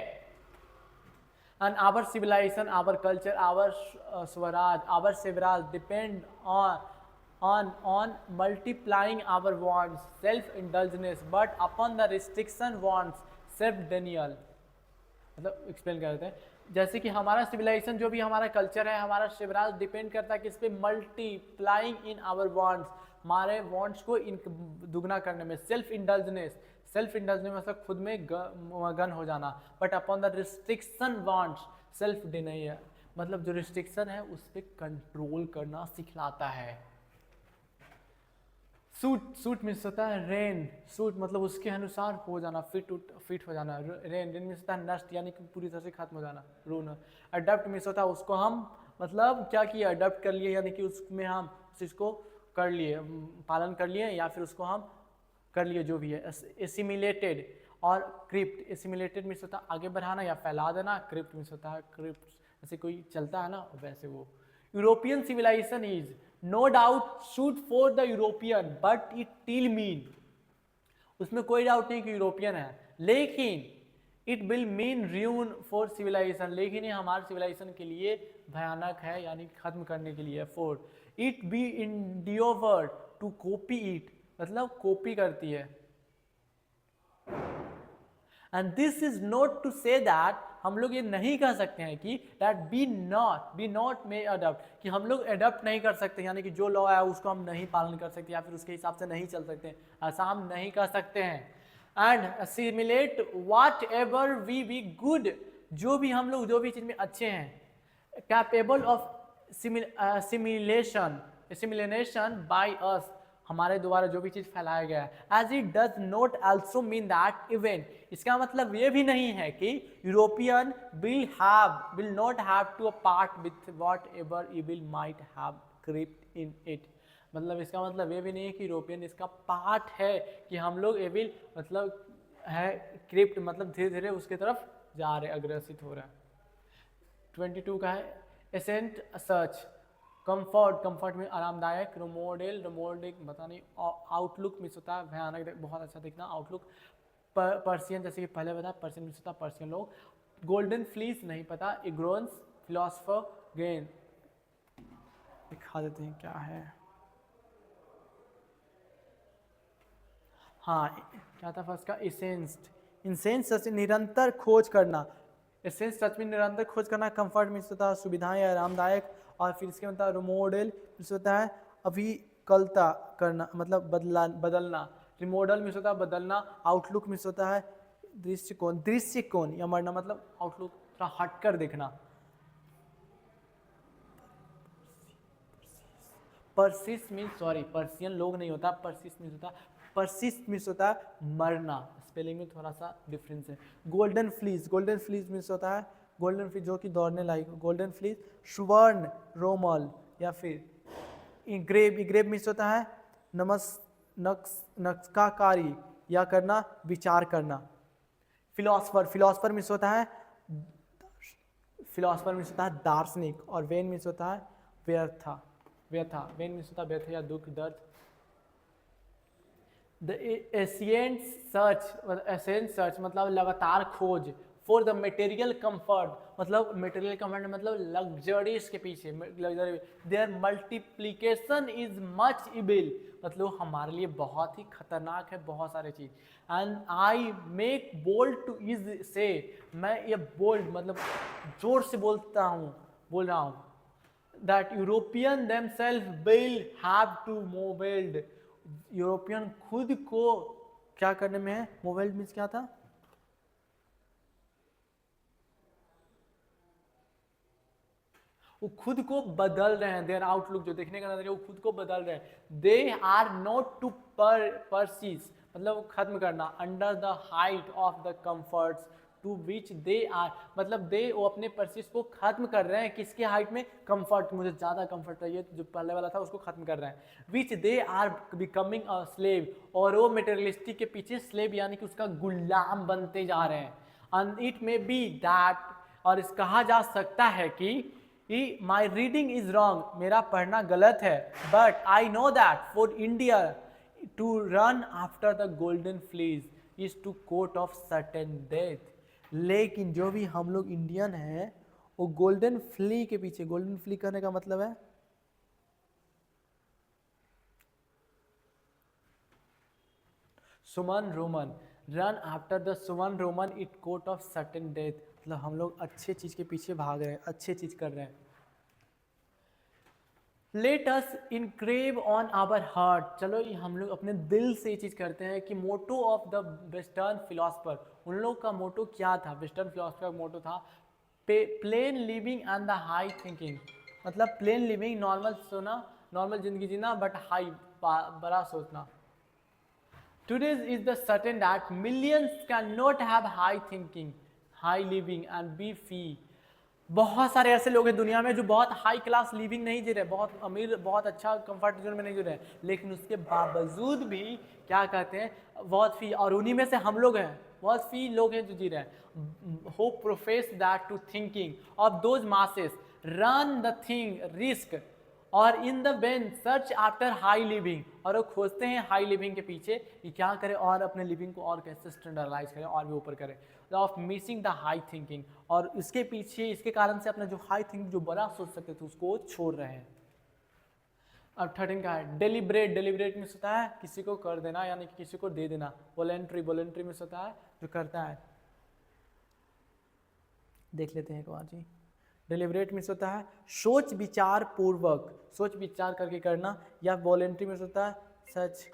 And our civilization, our culture, our Swaraj, our Shivraj depend on multiplying our wants, self-indulgence, but upon the restriction wants, self-denial। मतलब एक्सप्लेन कर देते हैं, जैसे कि हमारा सिविलाइजेशन जो भी हमारा कल्चर है, हमारा शिवराज डिपेंड करता है किस पे? मल्टीप्लाइंग इन आवर वांट्स, हमारे वांट्स को दुगना करने में, सेल्फ इंडल्जेंस, सेल्फ इंडल्जेंस मतलब खुद में मगन हो जाना, but upon the restriction wants, self denial मतलब जो रिस्ट्रिक्शन है उस पर कंट्रोल करना सिखलाता है। सूट, सूट मीन्स होता है रेन, सूट मतलब उसके अनुसार हो जाना, फिट हो जाना, रेन, रेन मीन्स होता है नष्ट यानी कि पूरी तरह से खत्म हो जाना, रून। अडप्ट मीन्स होता है उसको हम मतलब क्या किए? अडप्ट कर लिए, यानी कि उसमें हम उस चीज़ को कर लिए, पालन कर लिए, या फिर उसको हम कर लिए जो भी है। एसिमिलेटेड और क्रिप्ट, एसिमिलेटेड मीन्स होता है आगे बढ़ाना या फैला देना, क्रिप्ट मीन्स होता है क्रिप्ट जैसे कोई चलता है ना वैसे वो। European civilisation is no doubt suit for the European but it till mean, उसमें कोई डाउट नहीं कि यूरोपियन है, लेकिन it will mean ruin for civilisation, लेकिन ये हमारे सिविलाइजेशन के लिए भयानक है, यानी खत्म करने के लिए। For it be endeavoured to copy it, मतलब कॉपी करती है। And this is not to say that, हम लोग ये नहीं कह सकते हैं कि that be not may adapt, कि हम लोग अडप्ट नहीं कर सकते, यानी कि जो लॉ है उसको हम नहीं पालन कर सकते या फिर उसके हिसाब से नहीं चल सकते, ऐसा हम नहीं कर सकते हैं। And assimilate whatever we be good, जो भी हम लोग जो भी चीज़ में अच्छे हैं, capable of assimilation by us, हमारे द्वारा जो भी चीज फैलाया गया है। As it does not also mean that even, इसका मतलब ये भी नहीं है कि European will not have to a part with whatever evil might have crept in it, मतलब इसका मतलब ये भी नहीं है कि यूरोपियन इसका पार्ट है कि हम लोग एविल मतलब है क्रिप्ट, मतलब धीरे धीरे उसके तरफ जा रहे, अग्रसित हो रहा है। 22 का है एसेंट सर्च, कंफर्ट में आरामदायक, रोमोडेल पता नहीं, आउटलुक मिस होता है भयानक, बहुत अच्छा दिखना, आउटलुक पर्सियन, जैसे कि पहले बताया पर्सियन मिस होता है पर्सियन लोग, गोल्डन फ्लीस नहीं पता, इग्रोन्स फिलोसफर गेन, दिखा देते हैं क्या है। हाँ क्या था फर्स्ट का, इंसेंस सच निरंतर खोज करना, एसेंस सच में निरंतर खोज करना, कंफर्ट मीन्स होता है सुविधाएं आरामदायक, और फिर इसके मतलब रिमोडल मीन्स होता है अभिकलता करना मतलब बदलना, रिमोडल मीन्स होता है बदलना, आउटलुक मीन्स होता है दृष्टिकोण या मरना, मतलब आउटलुक थोड़ा हटकर देखना। परसिस मीन्स सॉरी पर्सियन लोग नहीं होता, परसिस मीन्स होता परसिस्ट मीन्स होता है मरना, स्पेलिंग में थोड़ा सा डिफरेंस है। गोल्डन फ्लीस मीन्स होता है गोल्डन फ्लीस जो कि दौड़ने लायक, गोल्डन फ्लीस, सुवर्ण रोमल, या फिर इग्रेव मीन्स होता है नक्शकारी या करना, विचार करना। फिलोसफर मीन्स होता है दार्शनिक, और वेन मीन्स होता है व्यर्था, वेन मीन्स होता है व्यर्थ या दुख दर्द। द एसेंट सर्च मतलब लगातार खोज, फॉर द मटेरियल कंफर्ट मतलब मटेरियल कंफर्ट मतलब लग्जरीज के पीछे, luxury, there multiplication is much evil मतलब हमारे लिए बहुत ही खतरनाक है बहुत सारे चीज। And I make bold to is say, मैं ये बोल्ड मतलब जोर से बोल रहा हूँ that European themselves will have to mold, European खुद को क्या करने में है, मोबाइल मीन्स क्या था, वो खुद को बदल रहे हैं, देयर आउटलुक जो देखने का नजरिया वो खुद को बदल रहे हैं। They are not to perish मतलब खत्म करना, under the height of the comforts to which they are मतलब दे वो अपने परसिस को खत्म कर रहे हैं, किसके हाइट में, कंफर्ट, मुझे ज़्यादा कंफर्ट चाहिए जो पहले वाला था उसको खत्म कर रहे हैं। Which they are becoming a slave, और वो मेटेरियलिस्टिक के पीछे स्लेव यानी कि उसका गुलाम बनते जा रहे हैं। And it may be that, और इस कहा जा सकता है कि माई रीडिंग इज रॉन्ग, मेरा पढ़ना गलत है, but I know that for India to run after the golden fleece is to court of certain death, लेकिन जो भी हम लोग इंडियन हैं वो गोल्डन फ्ली के पीछे, गोल्डन फ्ली करने का मतलब है सुमन रोमन, रन आफ्टर द सुमन Roman it court of certain death, मतलब हम लोग अच्छे चीज के पीछे भाग रहे हैं, अच्छे चीज कर रहे हैं। Let us engrave on our heart, चलो ये हम लोग अपने दिल से ये चीज करते हैं कि motto of the western philosopher, उन लोग का मोटो क्या था, वेस्टर्न फिलोसफर का मोटो था plane living and the high thinking, मतलब प्लेन लिविंग नॉर्मल सोना, नॉर्मल जिंदगी जीना, बट हाई बड़ा सोचना। Today's is the certain that millions cannot have high thinking, high living and be free. बहुत सारे ऐसे लोग हैं दुनिया में जो बहुत हाई क्लास लिविंग नहीं जी रहे, बहुत अमीर, बहुत अच्छा कंफर्ट जोन में नहीं जी रहे, लेकिन उसके बावजूद भी क्या कहते हैं बहुत फी, और उन्हीं में से हम लोग हैं, बहुत फी लोग हैं जो जी रहे हैं। Who profess that to thinking of those masses run the thing risk, और in the vain search after high living, और वो खोजते हैं हाई लिविंग के पीछे कि क्या करें और अपने लिविंग को और कैसे स्टैंडर्डाइज करें और भी ऊपर करें, of missing the high thinking, और इसके पीछे इसके कारण से अपना जो हाई थिंकिंग जो बड़ा सोच सकते थे उसको छोड़ रहे हैं। अब 13 का है डेलिब्रेट मीन्स होता है किसी को कर देना यानी कि किसी को दे देना, वॉलेंट्री मीन्स होता है जो करता है। देख लेते हैं एक बार जी, डेलिब्रेट मीन्स होता है सोच विचार पूर्वक, सोच विचार करके करना, या वॉलेंट्री मीन्स होता है सच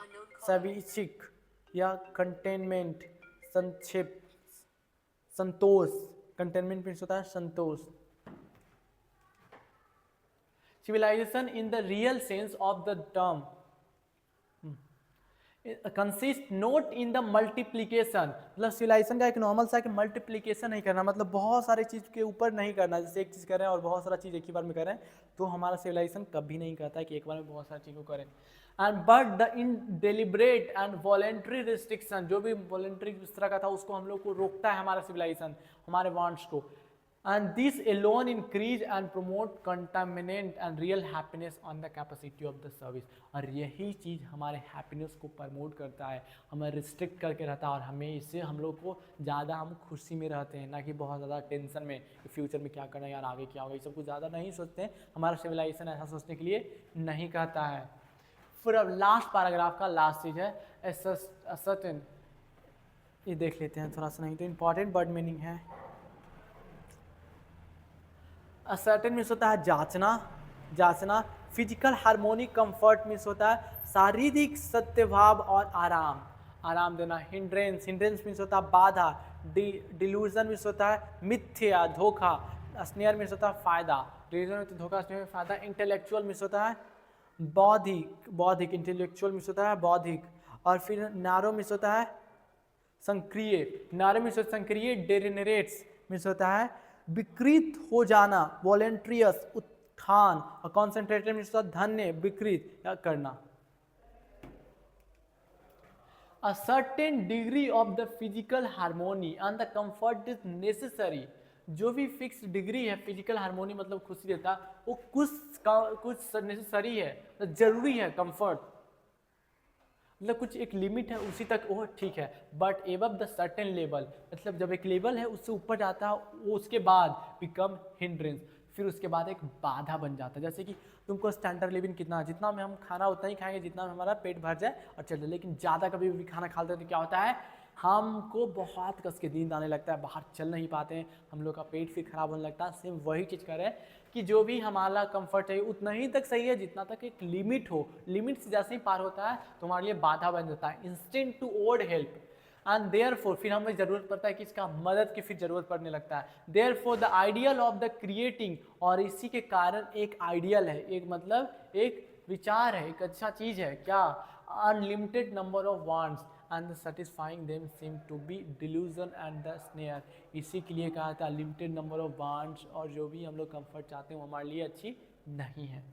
स्वैच्छिक या कंटेनमेंट संक्षेप संतोष, कंटेनमेंट मीन्स होता है संतोष। civilization in the real sense of the term consist note in the multiplication, मतलब सिविलाइजेशन का एक नॉर्मल सा कि मल्टीप्लीकेशन नहीं करना, मतलब बहुत सारी चीज़ के ऊपर नहीं करना, जैसे एक चीज़ करें और बहुत सारा चीज़ एक ही बार में करें, तो हमारा सिविलाइजेशन कभी नहीं करता है कि एक बार में बहुत सारी चीज़ को करें। And but the in deliberate and voluntary restriction, जो भी वॉलेंट्री इस तरह का था उसको हम लोग को रोकता है हमारा सिविलाइजेशन, हमारे वांट्स को। And this alone increase and promote contaminant and real happiness on the capacity of the service। और यही चीज़ हमारे हैप्पीनेस को प्रमोट करता है, हमें रिस्ट्रिक्ट करके रहता है, और हमें इससे हम लोग को ज़्यादा हम खुशी में रहते हैं, ना कि बहुत ज़्यादा टेंशन में कि फ्यूचर में क्या करना है यार, आगे क्या होगा, ये सब कुछ ज़्यादा नहीं सोचते हैं। हमारा सिविलाइजेशन ऐसा सोचने के लिए नहीं कहता है। फिर अब लास्ट पैराग्राफ का लास्ट चीज़ है सर्टेन, ये देख लेते हैं थोड़ा सा, नहीं तो इम्पॉर्टेंट वर्ड मीनिंग है। असर्टेन मीन्स होता है जांचना, जांचना। फिजिकल हार्मोनी कंफर्ट मीन्स होता है शारीरिक सत्यभाव और आराम, आराम देना। हिंड्रेंस, हिंड्रेंस मीन्स होता है बाधा। डिल्यूजन मीन्स होता है मिथ्या, धोखा। स्नेयर मीन्स होता है फायदा, डिल्यूजन में तो धोखा, स्नेयर में फायदा। इंटेलेक्चुअल मीन्स होता है बौद्धिक, बौद्धिक, इंटेलेक्चुअल मीन्स होता है बौद्धिक। और फिर नारो मीन्स होता है संक्रिय, नारो मीन्स होता है संक्रिय। डेरिनरेट्स मीन्स होता है विकृत हो जाना, वॉलेंट्रियस उत्थान। और कॉन्सेंट्रेटेड मीन्स धन्य, विकृत या करना। A certain degree of the physical harmony and the comfort is necessary। जो भी फिक्स डिग्री है फिजिकल हार्मोनी मतलब खुशी देता, वो कुछ नेसेसरी है, जरूरी है। कंफर्ट मतलब कुछ एक लिमिट है उसी तक वो ठीक है, but above the certain level, मतलब जब एक लेवल है उससे ऊपर जाता है वो उसके बाद बिकम हिंड्रेंस, फिर उसके बाद एक बाधा बन जाता है। जैसे कि तुमको स्टैंडर्ड लिविंग कितना, जितना में हम खाना उतना ही खाएंगे जितना में हमारा पेट भर जाए और चल जाए, लेकिन ज़्यादा कभी भी खाना खाते हैं तो क्या होता है, हमको बहुत कस के नींद आने लगता है, बाहर चल नहीं पाते हैं, हम लोग का पेट फिर खराब होने लगता है। सेम वही चीज़ करें कि जो भी हमारा कंफर्ट है उतना ही तक सही है जितना तक एक लिमिट हो, लिमिट से जैसे ही पार होता है तो हमारे लिए बाधा बन जाता है। Instant to odd help and therefore, फिर हमें ज़रूरत पड़ता है कि इसका मदद की फिर ज़रूरत पड़ने लगता है। Therefore the ideal of the creating, और इसी के कारण एक आइडियल है, एक मतलब एक विचार है, एक अच्छा चीज़ है क्या, unlimited number of wants and the satisfying them seem to be delusion and the snare। इसी के लिए कहा था लिमिटेड नंबर ऑफ वांट्स, और जो भी हम लोग कंफर्ट चाहते हैं वो हमारे लिए अच्छी नहीं है।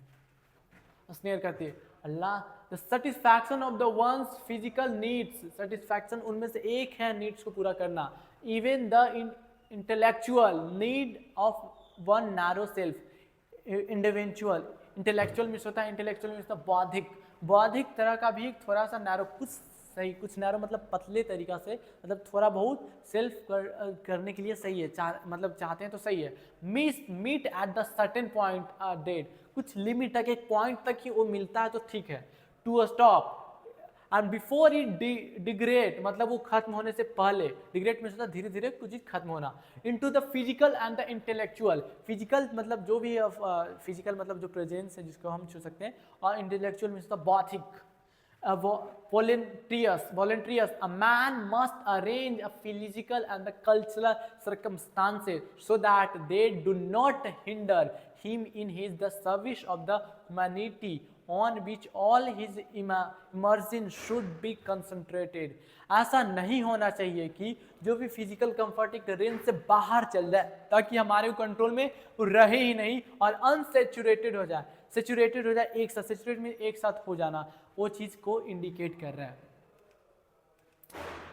स्नेयर करती है अल्लाह। The satisfaction of the one's physical needs, satisfaction उनमें से एक है नीड्स को पूरा करना। Even the intellectual need of one narrow self, individual. Intellectual means होता है, इंटेलेक्चुअल मीन्स बौद्धिक, बौद्धिक तरह का भी थोड़ा सा नैरो, कुछ सही, कुछ नैरो मतलब पतले तरीका से, मतलब थोड़ा बहुत सेल्फ करने के लिए सही है, मतलब चाहते हैं तो सही है। Meet at the certain point date, कुछ लिमिट तक, एक पॉइंट तक ही वो मिलता है तो ठीक है। To a stop and before it degrade, मतलब वो खत्म होने से पहले, डिग्रेड में धीरे धीरे कुछ चीज खत्म होना। Into the physical and the intellectual, physical मतलब जो भी फिजिकल मतलब जो प्रेजेंस है जिसको हम छू सकते हैं, और इंटेलेक्चुअल मीन्स द बौद्धिक। Voluntarious, a man must arrange a physical and the cultural circumstances so that they do not hinder him in his the service of the humanity on which all his immersion should be concentrated। ऐसा नहीं होना चाहिए कि जो भी physical comfort एक range से बाहर चल जाए ताकि हमारे कंट्रोल में रहे ही नहीं और अनसेचुरेटेड हो जाए, सेचुरेटेड हो जाए, एक साथ, सेचुरेट में एक साथ हो जाना, वो चीज को इंडिकेट कर रहा है।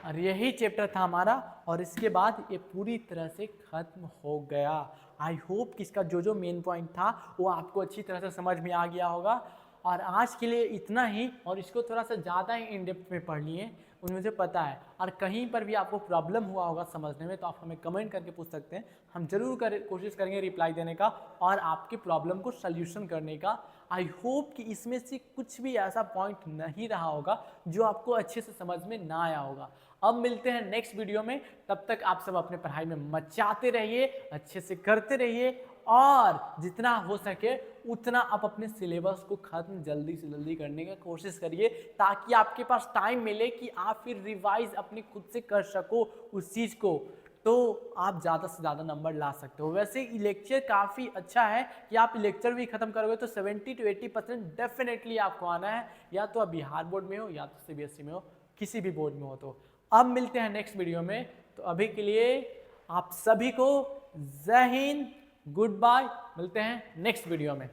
और यही चैप्टर था हमारा, और इसके बाद ये पूरी तरह से खत्म हो गया। आई होप कि इसका जो जो मेन पॉइंट था वो आपको अच्छी तरह से समझ में आ गया होगा। और आज के लिए इतना ही, और इसको थोड़ा सा ज़्यादा ही इन डेप्थ में पढ़ लिए, मुझे पता है। और कहीं पर भी आपको प्रॉब्लम हुआ होगा समझने में तो आप हमें कमेंट करके पूछ सकते हैं, हम जरूर कोशिश करेंगे रिप्लाई देने का और आपकी प्रॉब्लम को सल्यूशन करने का। आई होप कि इसमें से कुछ भी ऐसा पॉइंट नहीं रहा होगा जो आपको अच्छे से समझ में ना आया होगा। अब मिलते हैं नेक्स्ट वीडियो में, तब तक आप सब अपने पढ़ाई में मचाते रहिए, अच्छे से करते रहिए, और जितना हो सके उतना आप अपने सिलेबस को खत्म जल्दी से जल्दी करने की कोशिश करिए, ताकि आपके पास टाइम मिले कि आप फिर रिवाइज अपने खुद से कर सको उस चीज़ को। तो आप ज़्यादा से ज़्यादा नंबर ला सकते हो। वैसे लेक्चर काफ़ी अच्छा है कि आप लेक्चर भी खत्म करोगे तो 70 to 80% डेफिनेटली आपको आना है, या तो आप बिहार बोर्ड में हो या तो सीबीएसई में हो, किसी भी बोर्ड में हो। तो अब मिलते हैं नेक्स्ट वीडियो में, तो अभी के लिए आप सभी को जय हिंद, गुड बाय, मिलते हैं नेक्स्ट वीडियो में।